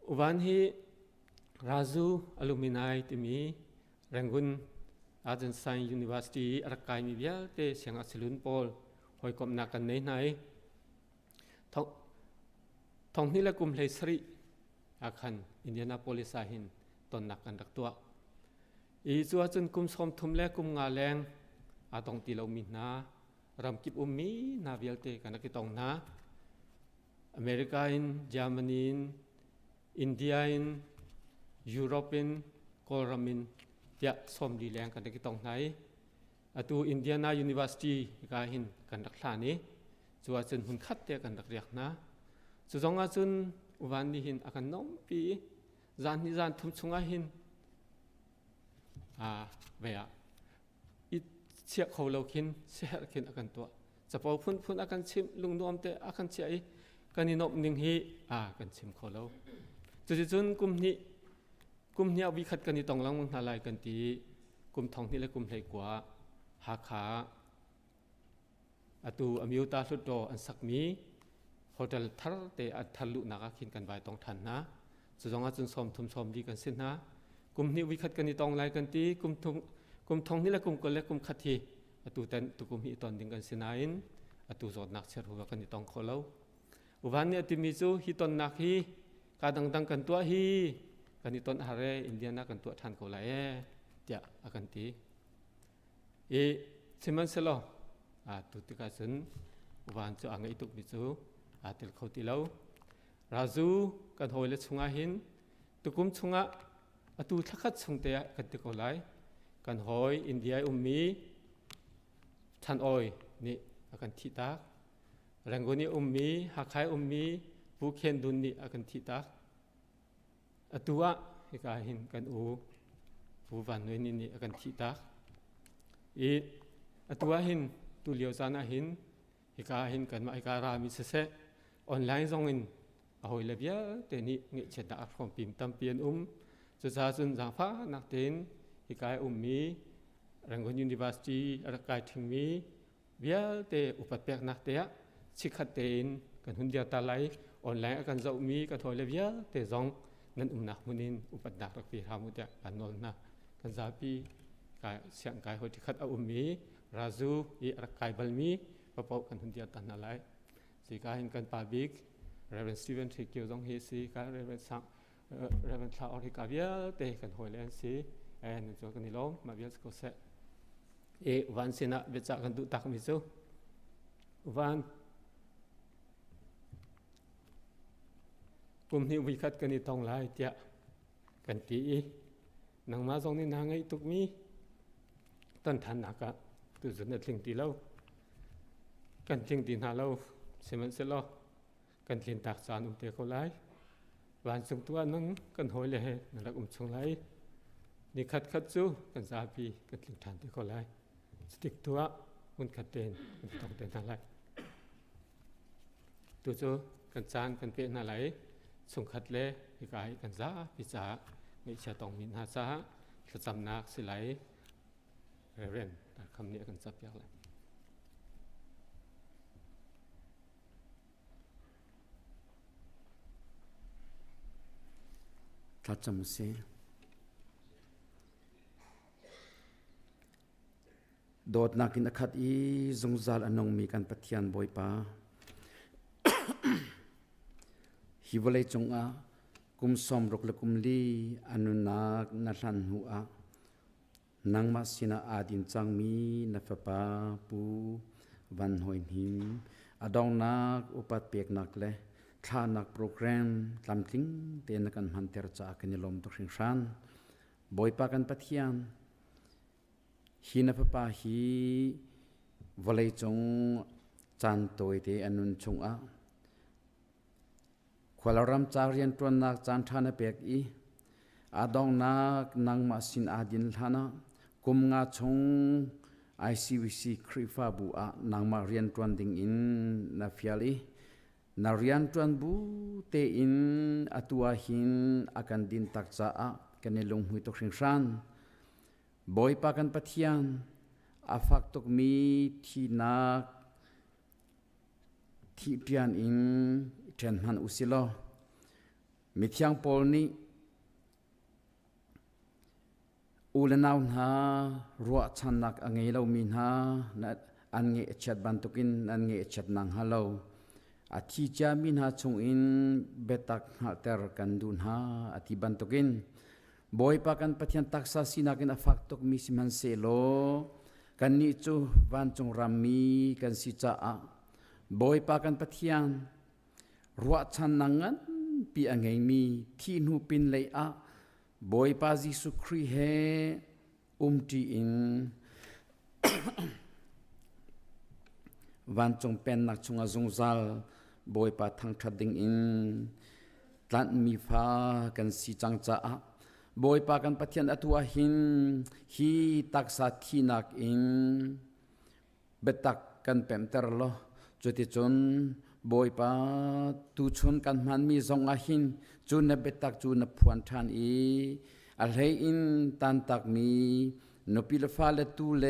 อุบานหิราจูอลูมินัยที่มีแรงกุนอาจารย์ไซน์ยูนิเวอร์ซิตี้อารักไกมีเบียเตเสียงอัศลุนโพลหอยกบนักกันไหนท้องนี้ละกลุ่มเลยสรีอาคันอินเดียนาโพลิสาหินตอนนักกันรักตัวอีจัวจนกลุ่มสมทุมและกลุ่มงาแรงอาตองตีเรามินนารำกิบมีนาเวลเตกันนักตองนาอเมริกาอินเยอรมนีอินเดียอินยุโรปอินโครามินเดียสมดีแรงกันนักตองไหนตัวอินเดียนายูนิเวอร์ซิตี้ก็เห็นกันรักษานี้จัวจนหุ่นคัดเดียกันรักเรียกนะจุดสองอาจุนวันนี้เห็นอาการน้องปีจานนี้จานทุ่มชงอาเห็นเบียอีเชี่ยเขาเราคินเชี่ยคินอาการตัวจะพอพุ่นอาการชิมลุงนวมแต่อาการเชี่ยกันนี่นบหนึ่งฮีกันชิมเขาเราจุนกลุ่มนี้วิคัดกันนี่ต้องลังมังทลายกันตีกลุ่มทองนี่และกลุ่มไหลกว่าหาขาตัวอมิวตาสุดโตอันสักมีโฮเทลทัลเตอัทลุนักขินกันไปตรงทันนะสุดท้ายจนสมทุมสมดีกันเส้นนะกลุ่มนี้วิคัดกันนี่ต้องไล่กันตีกลุ่มทองนี่และกลุ่มกันและกลุ่มขัดทีตัวแต่ตัวกลุ่มนี้ตอนดิ่งกันเส้นนั้นตัวจอดนักเชื่อหัวกันนี่ต้องขอเล่าวันนี้ที่มีจูฮิตอนนักฮีการดังกันตัวฮีกันนี่ตอนอะไรอินเดียนักกันตัวทันเขาเลยเดี๋ยวอากันตีเชื่อมันเสร็จแล้วตุติกาสันวันจะอ่างอิตุมิจูติลเขาติเลาราจูกันหอยเล็ดชงอาหินตุกุมชงอาตุทักขัดชงเตะกันติเขาไลกันหอยอินเดียมีทันออยนี่อากันทิตาแรงกนี้มีฮักไข่มีผู้เขียนดุนนี่อากันทิตาตัวฮิกาหินกันผู้วันนู้นนี่อากันทิตาตัวหินตุเลียวจานาหินฮิกาหินกันมาฮิการามิเสะออนไลน์ส่งอินเอาหอยเล็บยาแต่นี่เงี้ยเช็ดดาบของพิมพ์ตั้มเปลี่ยนจะซาจุนจางฟ้านักเต้นฮิกายมีแรงกยูนิเวอร์ซิตี้รักไกถึงมีเบียเตอุปถัมภ์นักเตะชิคเต้นกันหุ่นเดียวตาไหลออนไลน์กันจะมีกันหอยเล็บยาแต่จงนั้นนักมุนินอุปถัมภ์รักพิธามุตยากันนนนะกันจะปีกายเสียงกายหอยที่ขัดเอามีราจูรักไก่บัลมีพอพบกันทุนเดียตันอะไรสิการเห็นกันปาบิกเรเวนสตีเวนที่เกี่ยวกับเฮสิการเรเวนสังเรเวนซาออริกาเบียเตะกันหอยเลนสินึกจกันนี่ล้มมาเบียสก็เสะวันสินะเบจากกันตุตักมิซูวันกลุ่มนี้วิคัดกันนี่ต้องไล่เดีย กันตีนางมาทรงนี่นางไอ้ตุกมีต้นทันนักะตุจุนเทลิงตีเล่ากันเทียงตีนหาเล่าเสมันเสร็จแล้วกันเทียนตักสารเตะเขาไล่วันส่งตัวนั่งกันหอยเลยนั่นละชงไล่นี่ขัดจูกันซาพีกันลิงทันเตะเขาไล่สติกตัวมันขัดเต้นมันต้องเต้นอะไรตัวโจกันจานกันเป็นอะไรส่งขัดเล่พิกายกันซาพิจาไม่ใช่ต้องมีนาซาขจำนักสิไหลเรนคำนี้กันจับยากเลยถ้าจำเสียโดดนักินขัดอีจงจาลอนงมีการปฏิญาณบ่อยป่าฮิวเลยจงอากุมสมรกและกุมลีอนุนักนัลันหัวนางมาสินาอาดินจังมีนัฟปาปูวันหอยหิมอดองนักอุปัตเปียกนักเลยทานักโปรแกรมลำทิ้งเตียนกันมันเตอร์จากกันยลมตุกสิงชันบ่อยปากันปฏิญาณฮีนัฟปาฮีวเลยจงจันโตยเตอนุนจงอาควาลารำจารียนตัวนักจันทานเปียกอีอาดองนักนางมาสินอาดินลานะกุมงาชง ICVC คริฟาบูอานางมาเรียนตัวดิ่งอินนาฟิอาลีนาเรียนตัวบูเตอินอตัวหินอากันดินตักจ้ากันในลงหุยตกสิงชันบ่อยปากันปะเทียนอาฟักตกมีที่นักที่เพียนอินเทนมันอุสิโลมิทยังปอลนี้อุลนาวนารัวชันนักอังเงลามินหาอันเงเชัดบันตุกินอันเงเชัดนังฮาลาวอาทิจามินหาชงอินเบตักหาเตอร์กันดุนหาอาทิบันตุกินบ่อยปากันปะเทียนตักษาสินักอินอาฟักตกมิสิมันเซโลกันนิจูวันจงรามีกันสิจ้าบ่อยปากันปะเทียนรัวชันนังันปีอังเงมีที่นูปินเลยอะบ่อยปาจิสุครีเฮทีอิน วันจงเป็นนักชงอาจงซัลบ่อยปาทั้งทัดดิงอินตันมีฟ้ากันสิจังจ้าบ่อยปากันปะเทียนอตัวหินฮีตักษาที่นักอินเบตักกันเป็นเตอร์โลจุดที่จนบ่อยปาตูชนกันมันมีสองอาหินจูนเบตักจูนพวนทานอีอะไรอินตันตักมีนพิลฟาเลตูเล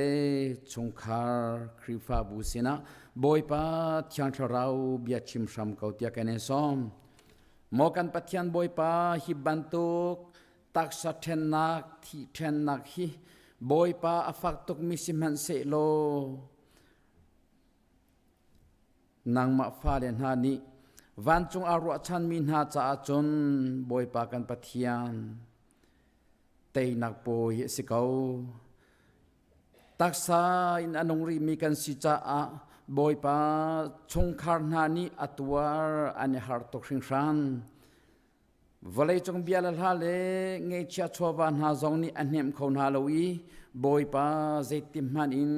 ชงคาร์คริฟาบูสินะบ่อยปาที่ยังเราเบียชิมชามเขาเตียกันเองซ้อมมอกันปะเทียนบ่อยปาฮิบันตุกตักษะเทนนักที่เทนนักฮิบ่อยปาอฟักตุกมิสิมันเซโลนางมาฟาเดนฮานีวันจงอารวชันมินหาจ้าจนบ่อยปากันปะเทียนเตยนักโปยสิเกาตักษาอินอนงรีมีกันสิจ้าบ่อยปาชงคาร์นานีอัตวาร์อันฮาร์ตกสิงชันวลัยจงเบียลฮาเลเงยชาชัววันฮาจงนี้อันเนมเขานาลวีบ่อยปาเจติมมันอิน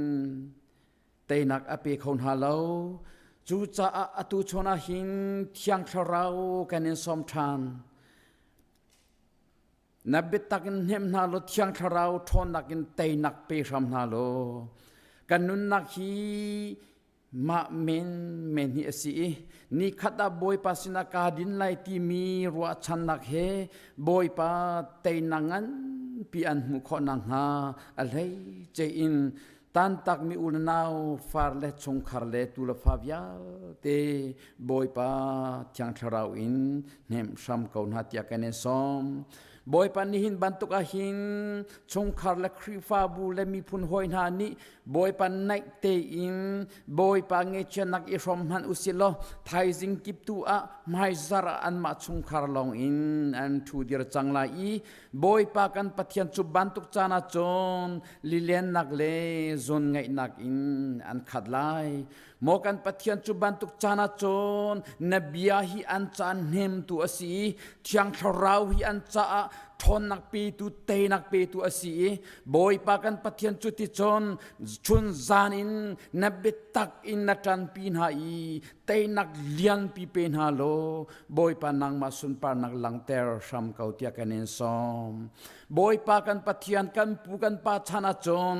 เตยนักอเปเขานาลาวจูจ้าอตุชนาหินที่ยังคราวกันในสมทานนับเบตักินเฮมนาโลที่ยังคราวทนนักินเตยนักเปรำนาโลกันนุนนักฮีมาเมนฮิสีนี่ขัดบ่อยปาสินักาดินไลที่มีรัวชันนักเฮบ่อยปาเตยนังันปีอันมุขนังหาอะไรเจอินตันตักมีอุลนาวฟาร์เลชงคาร์เลตุลฟาวิอาเตบ่อยปาที่ยังคราวอินเนมชัมเขาหน้าที่กันเองซ้อมบ่อยปานิหินบันตุกหินชงคาร์เลคริฟาบูเลมีพุนหอยนานีบ่อยปานไนเตอินบ่อยปาเงเชนักอิรอมฮันอุสิโลไทยซิงกิปตูอะไมซาระอันมาชงคาร์ลองอินอันทูดิรจังลาอีบ่อยปากันปะเทียนจุบันตุกจานาจนลิเลนนักเลจนไงนักอินอันขัดไลโมกันปะเทียนจุบันตุกจานาจนนบียาฮีอันจานเฮมตัวสีที่ยังทราวฮีอันจา ทนนักปีตุเตนักปีตุอสีบอยปากันปะเทียนจุติจนชุนจานินนับเบตักอินนัจันปีนหาอีเตนักเลียนปีเป็นฮาโลบอยปานังมาสุนปานักลังเตอร์ชัมเกาเตียกันเอนซอมบอยปากันปะเทียนกันปูกันปาชนะจน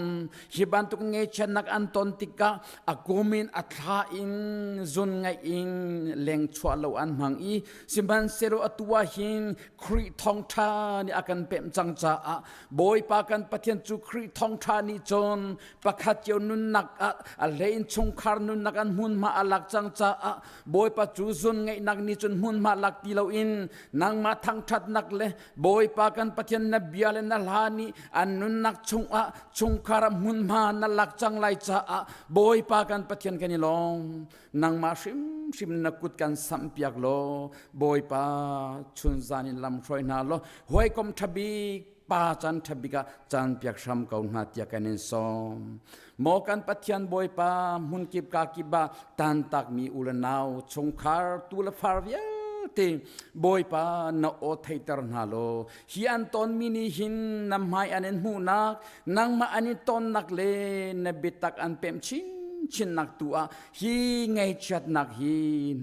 ฮิบันตุกเงชนักอันตอนติกะอากูมินอัตลาอินซุนไงอินเลงชัวโลอันมังอีสิมันเซโรอตัวหินครีทองทานี่อากันเป็มจังจ้าบอยปากันปะเทียนจุครีทองทานี่จนปะขัดเจียวนุนนักอะเลนชงคาร์นุนนักอันมุนมาอลักจังจ้าบอยปาจูซุนไงนักนี่จนมุนมาลักตีเราอินนางมาทางทัดนักเลบอยปากันปะเทียนนบีอาเลนัลฮานีอันนุนนักชงคาร์มุนมานัลักจังไลจ้าบอยปากันปะเทียนกันนี่ลงนางมาชิมนักกุดกันสัมเปียกโลบอยปาชุนจานิลำช่วยนาโลหวยกมทบีปาจันทบิกาจันเปียกชัมเกาหน้าเตียกันนิสอมโมกันปะเทียนบอยปามุนกิบกากิบาตันตักมีอุลนาวชงคาร์ตุลฟาร์เวียติบอยปานาโอไทตรนาโลฮิอันตอนมินิหินนำไม้อันเอ็นหูนักนางมาอันนี้ตอนนักเลนบิตักอันเปมชินนักตัวฮีไงชัดนักฮี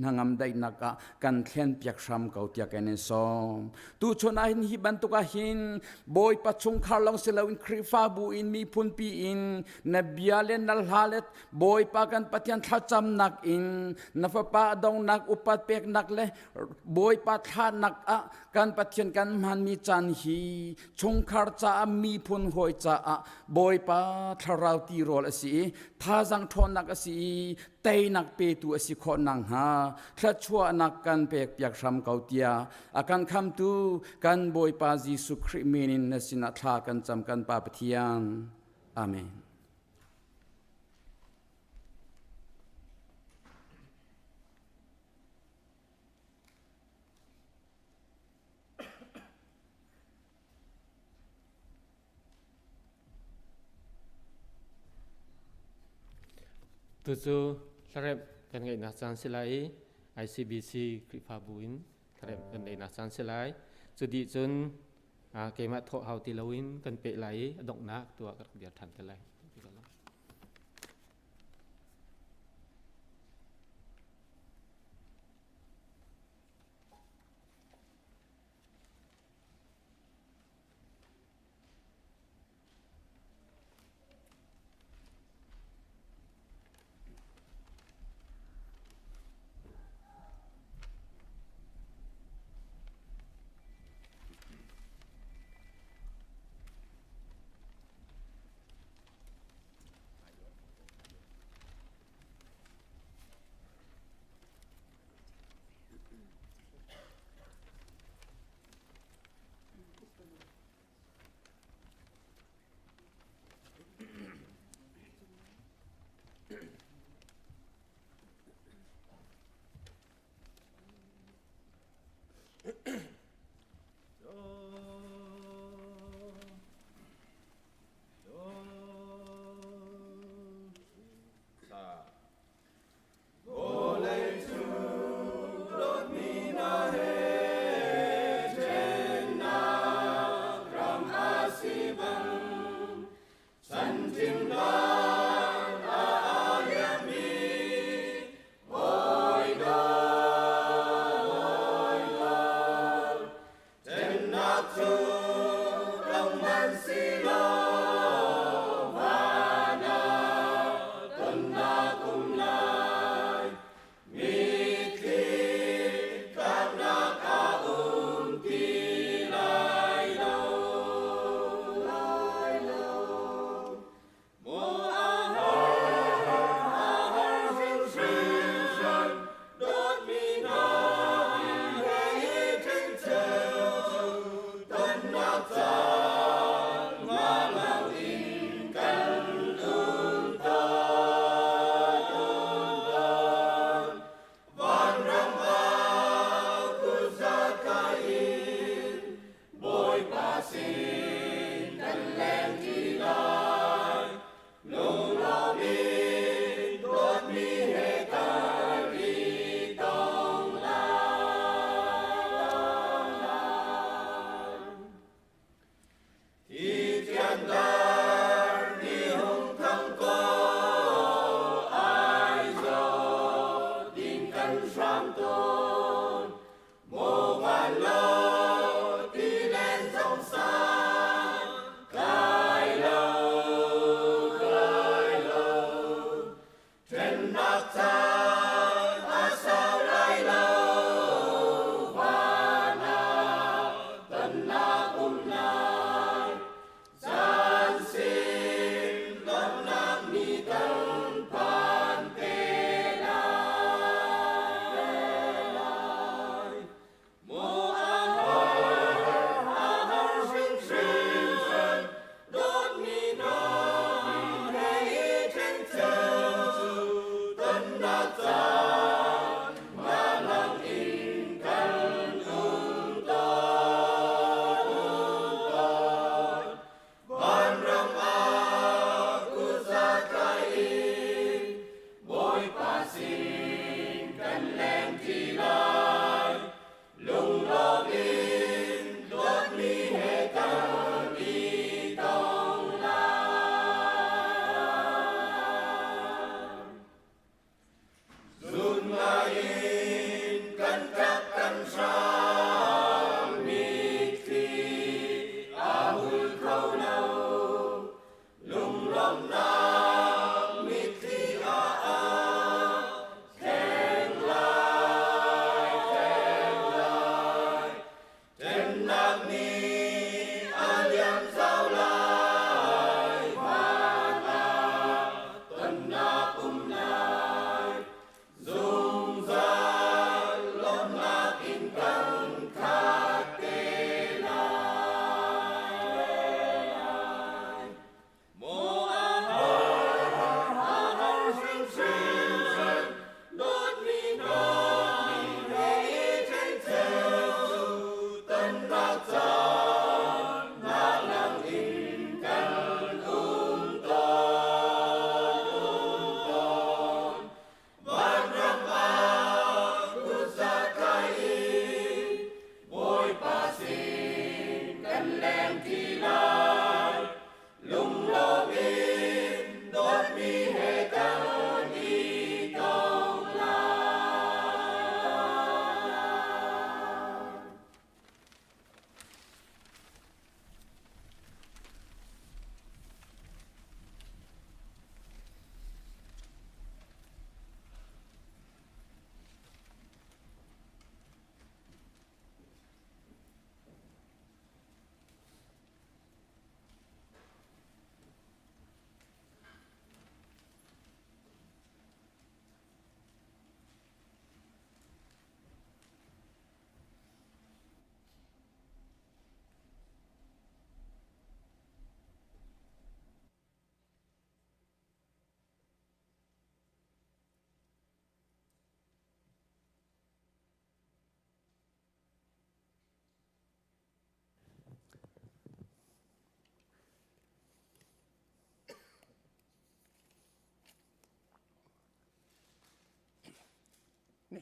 นางำได้นักกันเขียนเปียกช้ำเก่าเตียกันเนซอมตูชนอาหินฮีบันตุกาหินบอยปัจจุงคาร์ลองเซลวินครีฟาบูอินมีพุนปีอินนบีอาเลนนัลฮาเลตบอยปากันปะเทียนทัดจำนักอินนฟปาดองนักอุปัตเปกนักเลบอยปาทานักกันปะเทียนกันมันมีจันฮีชงคาร์จ้ามีพุนหอยจ้าบอยปาทาราวตีโรลสีท่าจังทนนักสีเตยนักเปตูสิขอนังหาทละชัวนักกันเปกเปียกช้ำเกาเตียอาการคำตูกันบอยปาจิสุคริมินินนสินาทากันจำกันปาปเทียนอาเมนตุจูทารบกันไงนักสันสิไล ICBC คริฟาบุอินทารบกันไงนักสันสิไลจุดีจนเกมาทอเฮาติลาวินกันเปไหลดอกนักตัวกระเดียดทันกันเลย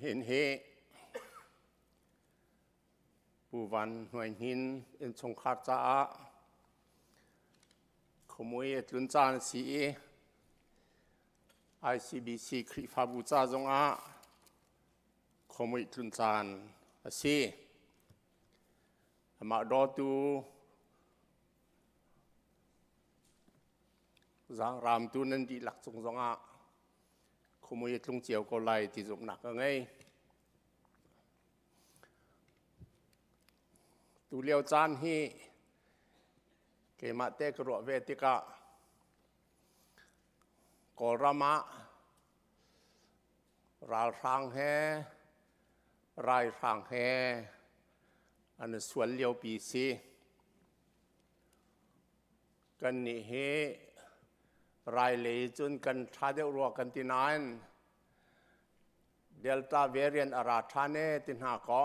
เห็นปูวันหน่วยหินอินชงคาจ้าขโมยตุนจานสี ICBC คริฟาบูจ้าจงอาขโมยตุนจานสีมาดอตูจางรามตูนันดีหลักจงอาขโมยตุงเจียวก็ไล่ที่จุกหนักไงตูเลียวจานฮีเกมาเตกรัวเวติกากอรามะราทางแฮรายทางแฮอันส่วนเลียวปีซีกันนี่เฮรายเลยจนกันท้าเดียวรัวกันที่นั้นเดลต้าเวเรียนอาราธาเนตินหากอ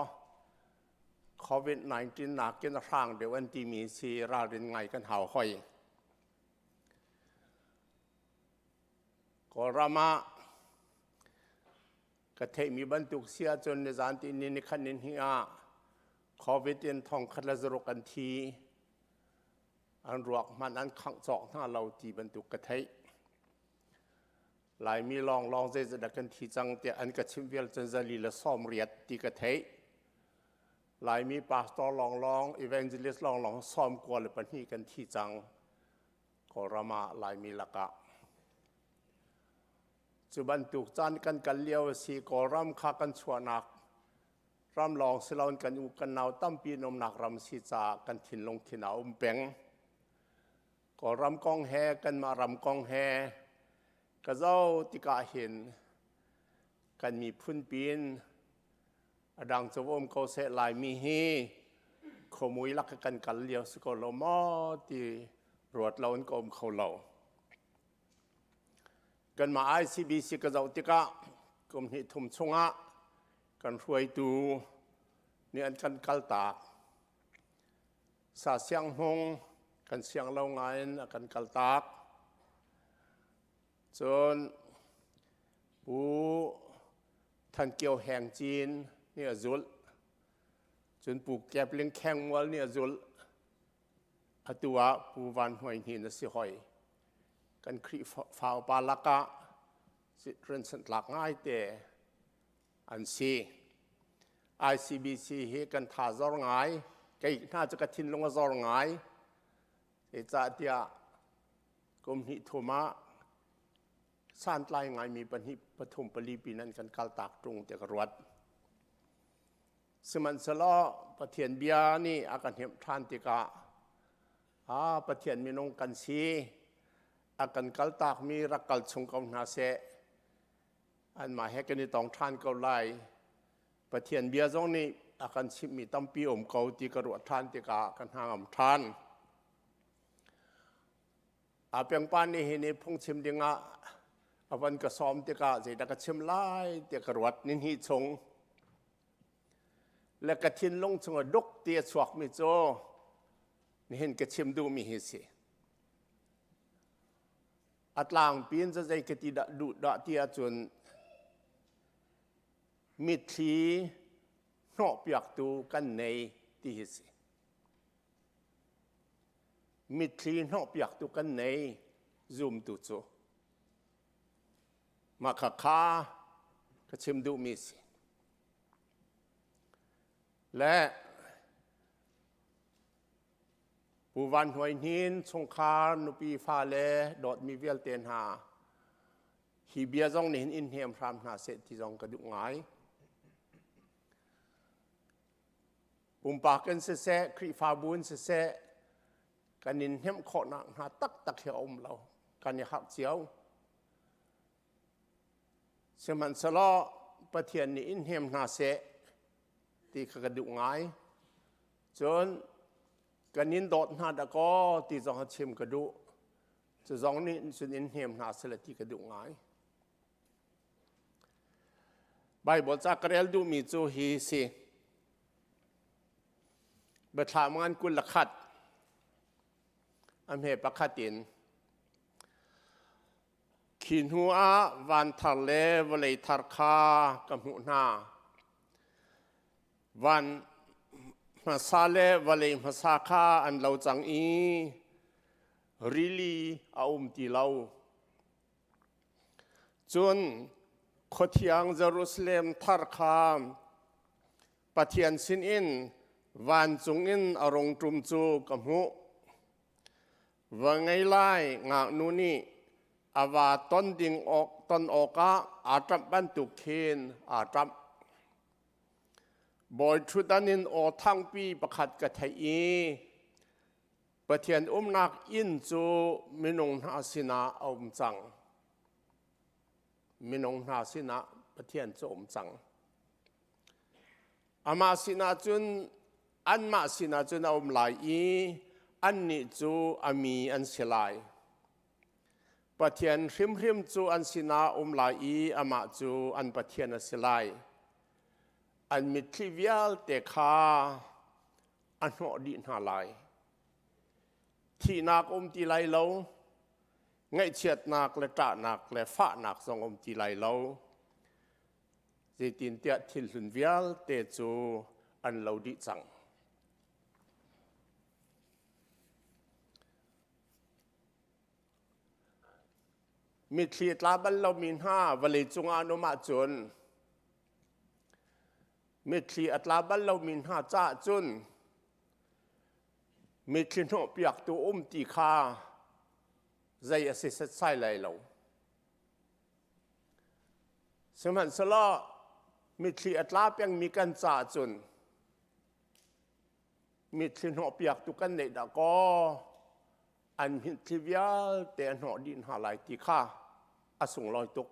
โควิด-19 หนักกินร่างเดี๋ยววันที่มีสีราเรินไงกันหาวค่อยกอรามะกระเทมีบรรทุกเสียจนในจานที่นิคันนินฮิอาโควิดเอ็นทองคัดละจรกันทีอันรวกมันอันขังจอกหน้าเราตีบรรทุกกระเทหลายมีลองใจจะดักกันทีจังแต่อันกระชิมเวลจนจะลีละซ้อมเรียดตีกระเทหลายมีปาสตอร์ลองอีเวนเจลิสลองซ้อมกว่าหรือปัญหากันที่จังกอรามะหลายมีละกะจุบันตุกจานกันเลี้ยวสีกอรำคากันชวนักรำลองสลอนกันอุกันนาวตั้มปีนมหนักรำสีจากันถิ่นลงถิ่นเอาเป่งกอรำกองแฮกันมารำกองแฮกระเจ้าติกาเห็นกันมีพุ่นปีนอดังจะวมเขาเสลายมีฮีขโมยลักกันเลี้ยวสกอลมอที่รวดเราอนกอมเขาเรากันมา ICBC กระเจ้าติกากรมหิทุมชงะกันรวยดูเนี่ยอันกันกัลตากสาเสียงหงกันเสียงเล่าไงกันกัลตากจนปูทันเกี่ยวแห่งจีนเนี่ยจุลจนปูแก็บเลี้ยงแข้งวัวเนี่ยจุลอตัวปูวันหวยหินสิหอยกันครีฟ้าปาลักะสิเรนสันหลักง่ายแต่อันซี ICBC เฮกันท่าจอร์ง่ายไก่น่าจะกระทินลงจอร์ง่ายเอจ่าเดียกรมหิทุมะสานไลง่ายมีปัญหาปฐมปลีปีนั้นกันกัลตากตรงแต่กรวดสมันสลอประเทียนเบียนี่อาการเหมทานติกาประเทียนมีนงกันซีอาการกัลตากมีรักกัลชงกองนาเสอันมาให้กันในตองทานเกาไลประเทียนเบียจงนี้อาการชิมีตั้มปีอมเกาตีกระรวดทานติกากันห่างอมทานอาเปียงปานนี่เห็นพงชิมดิงะอวันกระซอมติกาใจดักชิมไล่ติกระรวดนินหิชงและกระทินลงชงดกเตียสวกมิโจนี่เห็นกระชิมดูมีเหตุอัตลางปีนจะใจกติดดูดเตียจนมิตรีนอกเปียกตูกันในที่เหตุมิตรีนอกเปียกตูกันในซูมตูโจมาขากระชิมดูมีสิและปูวันหวยนินสงคานุปีฟ้าเลดอดมีเวลเตียนหาฮีเบียจงนินอินเฮียมพรามนาเสที่จงกระดุกไงปุ่มปากกันเสะครีฟาบุนเสะกันนินเฮียมขอนักหาตักเหี่ยวอมเรากันยาขับเจียวเสมันสลอประเทียนนินเฮียมนาเสที่กระดุกไงจนกันนินโดดหน้าตะก็ที่จงชิมกระดุจะจงนินสุนินเฮียมนาเสลที่กระดุกไงใบบทจากเรลดูมีจูฮีสิบัตรามงานกุลขัดอเมประคตินเค ทินหัววันทะเลวเลยทารคากำหุนาวันมาซาเลวเลยมาซาคาอันเราจังอีริลีอาตีเราจนขดยังเยรูซาเล็มทารคาปะเทียนสินอินวันจงอินอรงจุมจูกำหุว่าไงไล่งานูนี่อาวาต้นดิ่งออกต้นออกอาจับบันตุเคนอาจับบอยชุดนินอทั้งปีประคัดกะไทยประเทียนนักอินจูมินงนาสินาจังมินงนาสินาประเทียนจูจังอามาสินาจุนอันมาสินาจุนลายอันนี้จูอามีอันเสลายปะเทียนริมจูอันสินาลายอามาจูอันปะเทียนเสลายอันมิทริวิลเตคาอันหอดีนาลายที่นักตีไลเราไงเฉียดนักและจ่านักและฟ้านักทรงตีไลเราจีตินเตียทิลสุนวิลเตจูอันเราดีจังมิตรีตลาบันเรามี5วลีจงอานุมาจุนมิตรีอัตลาบันเรามี5จ้าจุนมิตรีโนเปียกตัวตีคาใจเสียใส่เลยเราสมัยสละมิตรีอัตลาเปียงมีกันจ้าจุนมิตรีโนเปียกตัวกันเนดก็อันมิตรีวิลแต่หอดินหาลายตีคาอสุงลอยตุก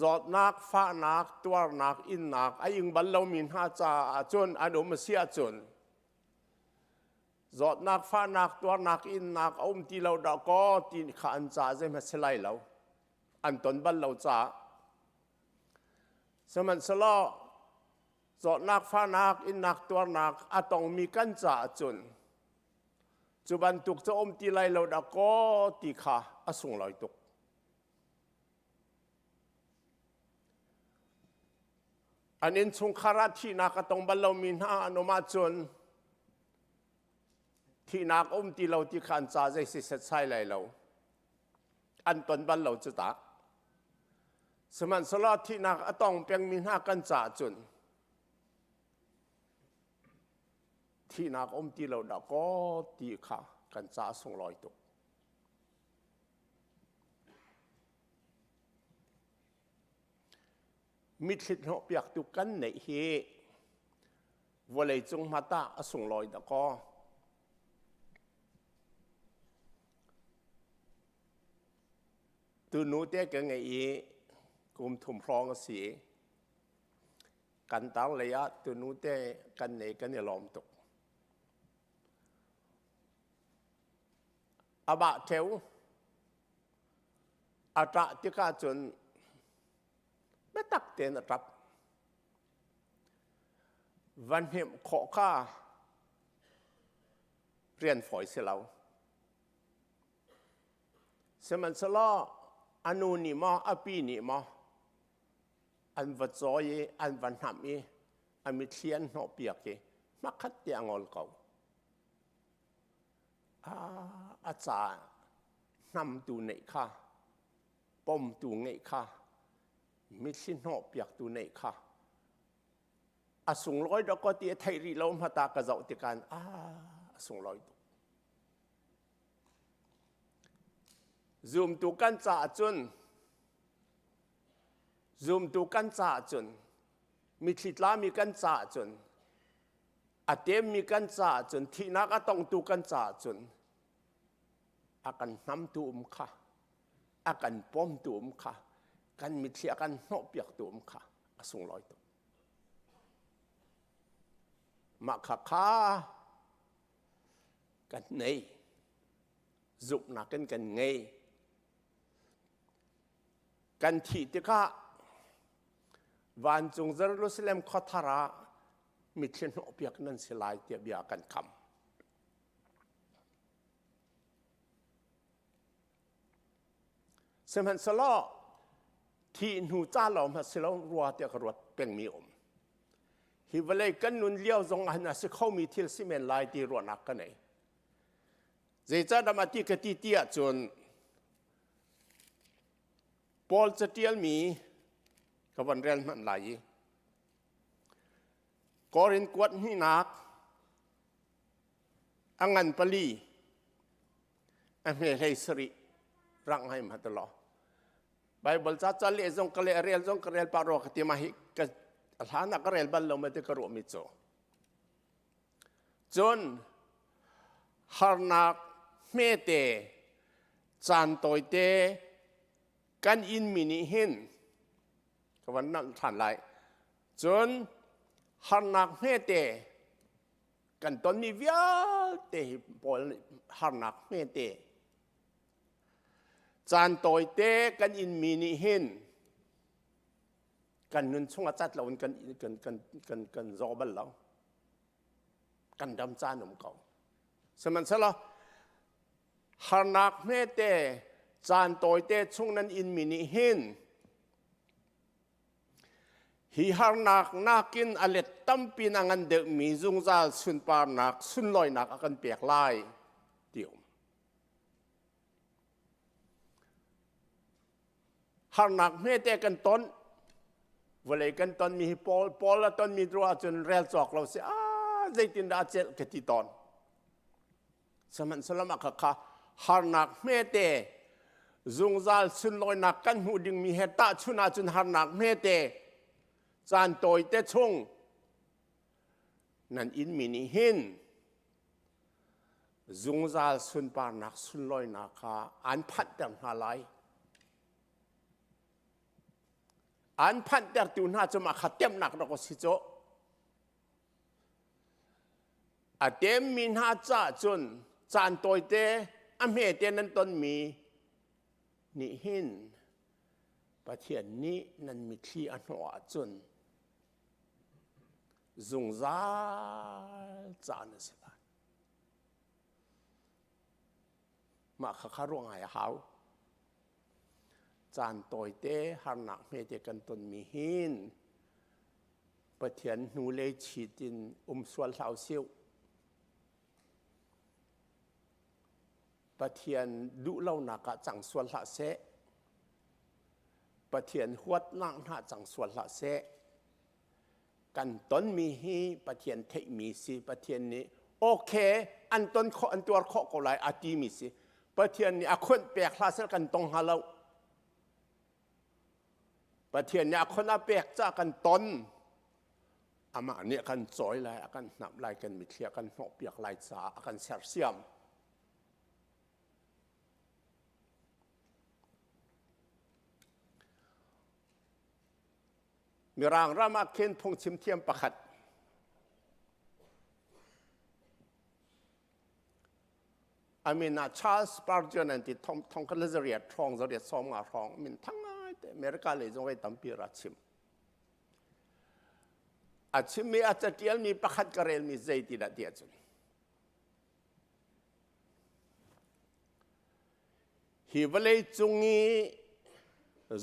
จอดนักฟ้านักตัวนักอินนักไอ้ยิงบัลเรามี5จ่าจนอันมาเสียจนจอดนักฟ้านักตัวนักอินนักตีเราดอกก็ตีขันจ่าจะมาเสลายเราอันตนบัลเราจ่าสมันสละจอดนักฟ้านักอินนักตัวนักต้องมีกันจ่าจนจุบันตุกจะตีไลเราดก็ตีขาอสุงลอยตุกอันนี้ชงคาราที่นักต้องบัลเรามี5อนุมาจนที่นักตีเราที่ขันจ่าใจสิเสใช่ไรเราอันตนบัลเราจะตาสมันสลอดที่นักต้องเพียงมี5กันจ่าจนที่นักตีเราดอกก็ตีขากันจ้าส่งลอยตุกมิตรเหาะเปียกตุกกันในเฮวเลยจงมาตาส่งลอยดอกก็ตัวนู้เตะกันไงกุมถุมพรองสีกันตั้งระยะตัวนู้เตะกันไหนกันเนี่ยล้อมตุกอาบะเทวอาตระที่ข้าจนไม่ตักเตือนรับวันเหมขอข้าเรียนฝอยเสียแล้วสมันสละอนุนิมอปีนิมออันวัดจอยอันวันหำอันมิเทียนหอเปียกมักขัดเตียงอลเก่าอาจารย์นำตัวไหนค่ะปมตัวไหนค่ะมิชินหอบเปียกตัวไหนค่ะสุงร้อยดอกก็ตีไทยรีเรามาตากระเจาะติการสุงร้อยซูมตัวกันจ่าจนซูมตัวกันจ่าจนมิชิตลามีกันจ่าจนอาเตมมีกันจ่าจนที่นักต้องตัวกันจ่าจนอากันน้ำตัวค่ะอากันป้อมตัวค่ะกันมิเทียกันนอกเปียกตัวค่ะส่งลอยตัวมาข้ากันไงจุกนักกันไงกันที่ที่ข้าวันจงเยรูซาเล็มขอทาระมิเทียนนอกเปียกนั้นสลายเตียบยากันคำ สมันสลอที่หูจ้าเรามาสลอรัวเตียกรวดเป็นมีอมฮิวเลยกันนุนเลี้ยวทรงอันนั้นสิเขามีทิลซิเมนลายที่รัวนักกันไหนเจจ้าดมาที่กติเตียจนปอลจะเตียลมีกับวันเรียนมันไหลกอรินกวดหินักอังันปลีอันเป็นไฮสริรังให้มาตลอดไบเบิลจะเลี้ยงกะเลเรียลกะเรียลปารอกติมาฮิกะหานักเรียลบัลลงมาติกระโดดมิโซจนฮาร์นักเมเตจานโตยเตกันอินมินิหินกับวันนั้นทันไรจนฮาร์นักเมเตกันตอนนี้วิลเตบอลฮาร์นักเมเตจานโตยเตกันอินมินิหินกันนุนช่วงอาจัดเรากันรอบัลเรากันดำจานหนุ่มเก่าสมันสละฮานักเมเตจานโตยเตช่วงนั้นอินมินิหินฮิฮานักนักินอเลตตั้มปีนังันเดมีจุงซาสุนปานักสุนลอยนักอากันเปียกลายเดียวฮานักเมเตกันต้นเวลากันตอนมีปอลแล้วตอนมีรัวจนเรลจอกเราเสียใจตินดาเจลกติตอนสมันสลามักค่ะฮานักเมเตจุงซาสุนลอยนักกันหูดึงมีเหตุชุนาจนฮานักเมเตจานโตยเตชงนั่นอินมินิหินจุงซาสุนปานักสุนลอยนักค่ะอันพัดดังฮาไลอันพันเดอร์ตูน่าจะมาขัดเต็มหนักเราก็สิโจอาเต็มมีน่าจะจนจานตัวเตอเมเตนั้นต้นมีนิหินประเทศนี้นั้นมีที่อันหัวจนจุงซาจานสิบมาข้าคารวงหายหาวจานโตยเตฮานักเมเตกันตนมีหินประเทียนนูเลชีดินส่วนเหล่าเซียวประเทียนดุเล่านักจังส่วนละเสประเทียนหวดนั่งหน้าจังส่วนละเสกันต้นมีฮีประเทียนเทมีสิประเทียนนี้โอเคอันต้นข้ออันตัวข้อก็ไหลอาตีมีสิประเทียนนี้อาคนแปลกลาเสกันตรงฮาเลาประเทศนี้คนอาเปกจ้ากันต้นอามาเนี่ยกันจอยเลยกันนับลายกันมิเทียกันหอบเปียกลายสากันเสียเสียมมีรางรามาเคนพงชิมเทียมประคัดอามินาชาร์ลส์ปาร์จนันติทองกันเลเรียทองจะเรียสอมงาทองมินทั้งอเมริกาเลยจงไว้ตั้มปีรัชิมอาชิมมีอาจจะเที่ยวมีประคัดกระเรลมีใจติดเดียจุนฮิวเลยจงงี้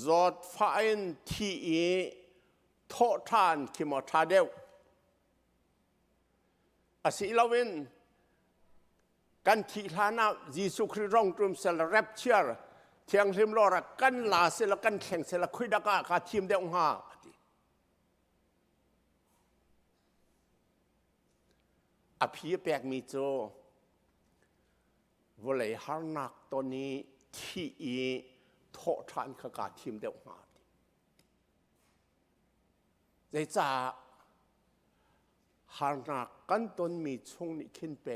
จอดฟ้าอินที่โทษทานคิมอทาเดวอาศิลาวินกันที่ฐานะยิสุคริร้องตรุมเซลแรปเชียร์เทียงริมลอระกันลาเสละกันแข่งเสละคุยดักกาทีมเดียวหาอภิเปกมีโจวลัยฮานักตัวนี้ที่โทษทานขกาทีมเดียวหาใจจ่าฮานักกันตนมีช่วงนี้ขึ้นไป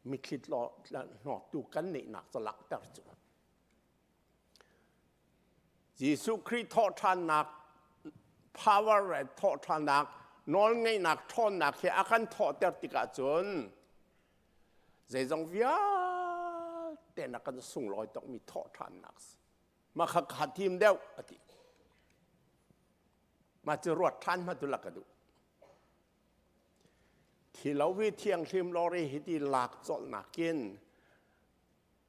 มีคิดหลอหนอดูกันในหนักสลักแต่จุดยิสุคริสต์ทอดทานหนัก power ทอดทานหนักนอนไงหนักทอนหนักแค่อาการทอดแต่ติกาจนใจจงวิาแต่นักกันส่งลอยต้องมีทอดทานหนักมาขัดทีมเดียวอติมาจะรวดท่านมาตุลักกระดูที่เราวิเทียงทีมลอรีฮิตีหลักจอดหนักกิน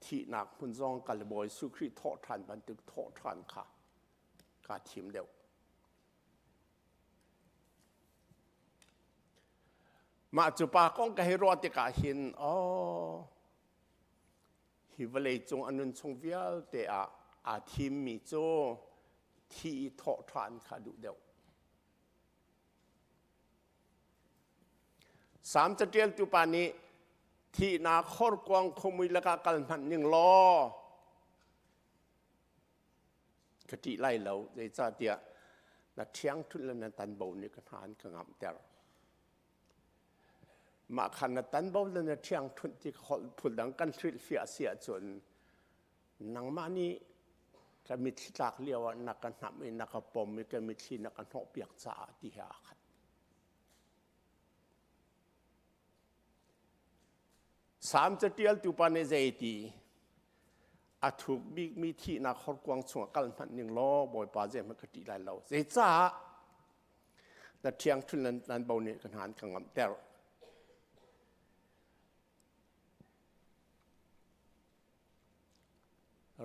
ที่นักมุนซองกันบอยสุครีทอทันบันทึกทอทันค่ะกาทีมเดียวมาจุปากองกะให้รอดติกาหินฮิวเลยจงอนุนชงเวียลแต่อาทีมมีโจที่ทอทันค่ะดูเดียวสามจะเรียนตุปานี้ที่นาคอร์กวางคมุยละกากันพันยังรอกติไล่เหลาใจจ่าเดียนัดเชียงทุนละนันตันบ่นี่กันหานกันงามแต่มาขันนัดตันบ่ละนัดเชียงทุนที่เขาพูดดังกันทริลเฟียเสียจนนังมานี่ก็มีที่หลักเรียกว่านักกันหำนักปมมีก็มีที่นักกันหอบเปียกจ่าที่หาขัดสามจะเดียลตุปานเจตีอาถูกบิ๊กมีที่นักขอดกวางสวงกันพันหนึ่งล้อบอยปาเจมันก็ตีได้เราเจจ้าแต่เที่ยงทุนนั้นเบาเนี่ยกันหารกันงำแต่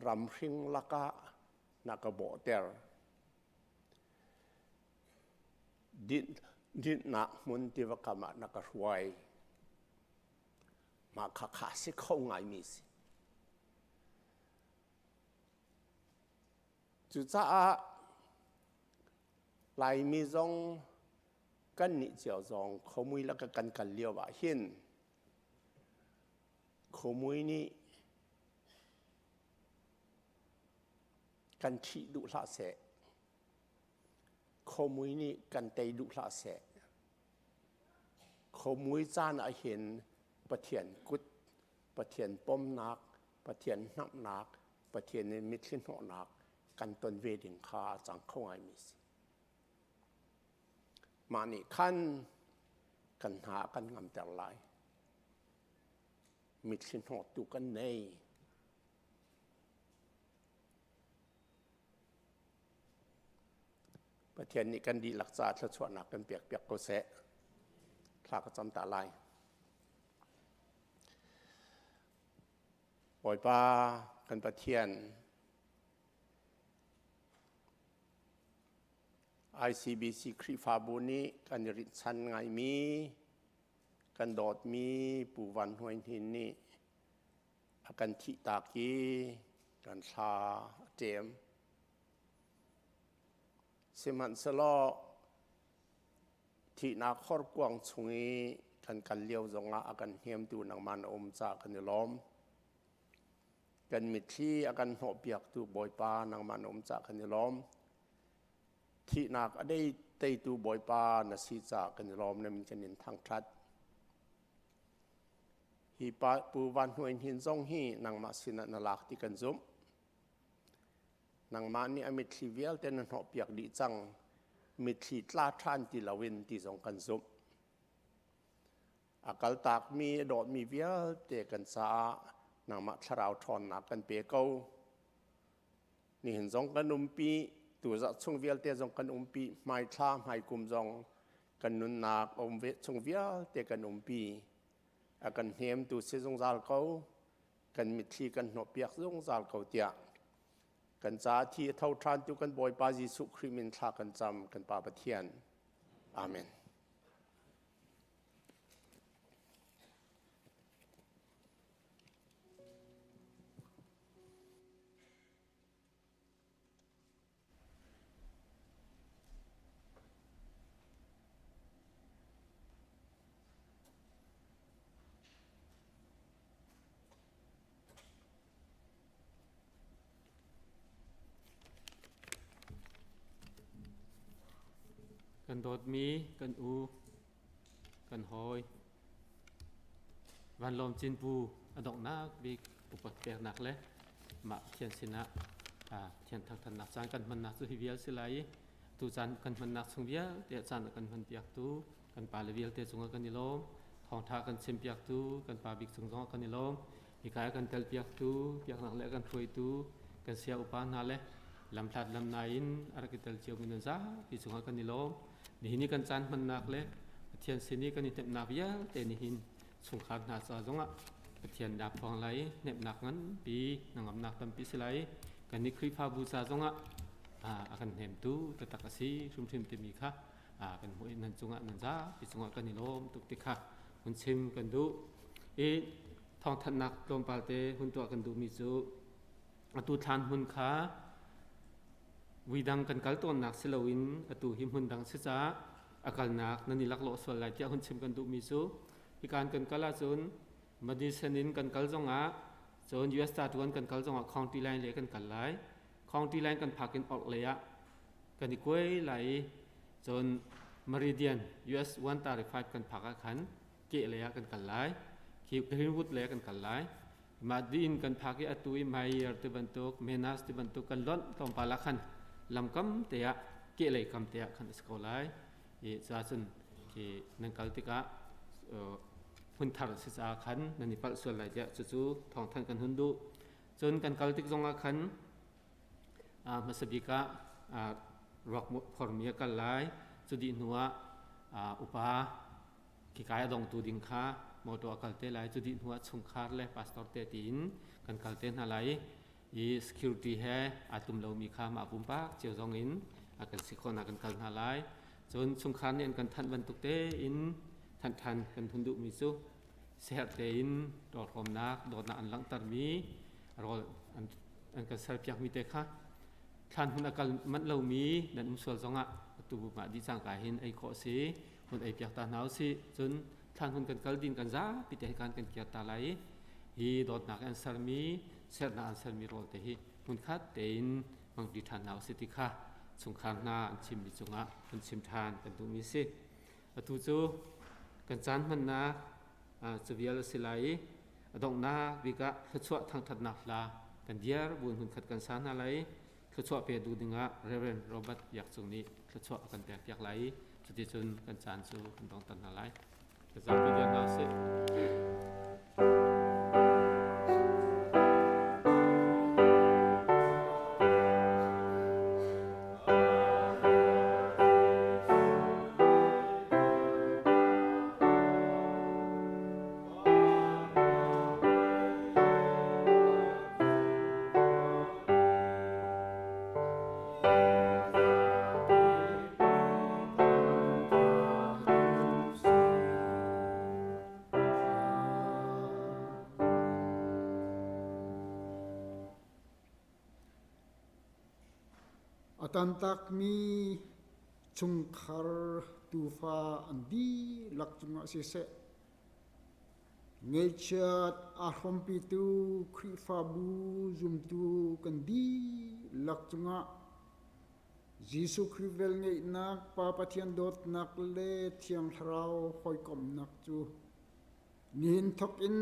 รำริงลักะนักบ่อแต่ดินนักมุนติวกรรมนักรวยมาขาสิเข้าไงมีสิจุดจ้าลายมีจงกันนิเจียวจงขโมยแล้วก็กันเลี้ยวว่าเห็นขโมยนี่กันที่ดุละเสะขโมยนี่กันเตยดุละเสะขโมยจ้านเห็นประเทียนกุดประเทียนป้อมนักประเทียนนับนักประเทียนในมิตรขึ้นหัวนักกันตนเวดิงคาจังเข้าไงมีสิมานี่ขั้นกันหากันงำแต่ไรมิตรขึ้นหัวตุกันในประเทียนนี้กันดีหลักษาชวนนักกันเปียกก็เสะคลาก็จำตาลายปล่อยปลากันประเทียน ICBC ครีฟาบูนี้กันริดชันไงมีกันดอดมีปูวันหวยหินนี่กันทิตากีกันชาเจมเสมันสลอที่นาคอร์กวางชงนี้กันเลี้ยวจงอากันเฮียมดูนังมันอมจากกันล้อมกันมิที่อาการหอบเปียกตูบอยปานางมันอมจากกันล้อมที่นักได้เตยตูบอยปานาซีจากกันล้อมนั้นมันจะเน้นทางทัดฮีปาปูวันหวยหินซงฮีนางมาสินันลักที่กันซุมนางมานี่อมิที่เวลแต่นั้นหอบเปียกดีจังมิที่ลาทานที่ละเวนที่ซงกันซุมอากาศตากมีดอดมีเวลแต่กันซานางมาชราวทอนนักกันเปียกเอานี่เห็นจงกันปีตัวจะชงเวียลเตจงกันปีไม่ท่าไม่กุมจงกันนุนนักเวชงเวียลเตกันปีอากันเฮียมตัวเสจงจาลเขากันมิตรีกันหนเปียกจงจาลเขาเตียกันจ้าที่เท่าทานตัวกันบอยปาจิสุคริมินทากันจำกันปาปะเทียนอาเมนกันโดดมีกันอูกันหอยวันลมจินปูอดอกนักบีอุปเปียกหนักเลยมาเทียนสินะเทียนทักทันนักจานกันมันนักสุฮิเวียสิไลตูจานกันมันนักสุเวียเตียจานกันมันเปียกตูกันปาเลเวียเตียสุงกันนิลมทองทากันเซมเปียกตูกันปาบิกสุงกันนิลมมีกายกันเตลเปียกตูเปียกหนักเล็กกันถวยตูกันเสียอุปานาเลยลำพลัดลำนายน์อาร์กิเตลเจียวมินซาบิสุงกันนิลมนี่กันจานมันนักเลยเทียนสินี่กันนี่เต็มนักเยอะแต่นี่หินสงขลาหนาซาจงอ่ะ เทียนดับฟองไหลเน็บหนักนั้นปีนังอำนักตัมปีสไลกันนิคริฟาบูซาจงะakan hem tu tetak kasi rum tim timi kha kan hoi nan chunga nan za pi chunga kan ilom tuk ti kha hun chim kan du e thong than nak lom palte hun to kan du mi chu atu than hun kha widang kan kal ton nak silowin atu him hun dang se cha akal nak nani lak lo sol lai tia hun chim kan du mi chu ikan kan kala chun medicanin kan kal zonga chon US ta tuan kan kal zonga county line le kan kal lai county line kan phakin ok leya kan ikoi lai chon meridian US 135 kan phaka khan ke leya kan kal lai ki greenwood le kan kal lai madin kan phaki atui mayer te bantuk menas te bantuk kan lon tom pala khan lamkam te ya ke le kam te ya khan skolai e cha chun ki nang kal tika hun thar se cha khan nani pal sol lai ja chu chu thong than kan hundu chon kan kal tik zonga khan masabika rock formia kan lai chudi nuwa upa ki kaya dong tu ding kha moto akalte lai chudi nuwa chungkhar le pastor te tin kan kalte na lai i security he atum lo mi kha ma pumpa cheu jong in akan sikhona kan kal na lai chon chungkhar nen kan than ban tuk te in than kan hundu mi chu ser te in dot khom nak dot na an lang tar mi rol an kan sar piak mi te kha than hun akal man lo mi dan umsol zonga tu ma di chang ka hin ai kho si hun ai piak ta nau si chun than hun kan kal din kan za pi te kan kia ta lai hi dot nak an sar mi ser na an sar mi rol te hi hun khat te in mang di than nau si ti kha chung khang na an chim mi chunga hun chim than kan du mi si atu chu kan chan man na chu vial silai adong na vika thchwa thang that nak la kan diar bun hun khat kan san na lai thchwa pe du dinga Reverend Robert yak chung ni thchwa kan pek yak lai chuti chun kan chan chu kan dong tan na lai ka za pi dia na se Atantak mi chungkhar tufa andi lakchunga sise ngechat ahompi tu krifabu zumtu kandi lakchunga Jisu krivel ngei nak papathian dot nak le thiam thrau khoi kom nak chu nin thok in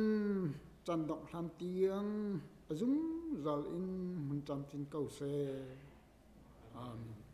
chandok hlan tiang azum zal in mun chan tin kau se Amen.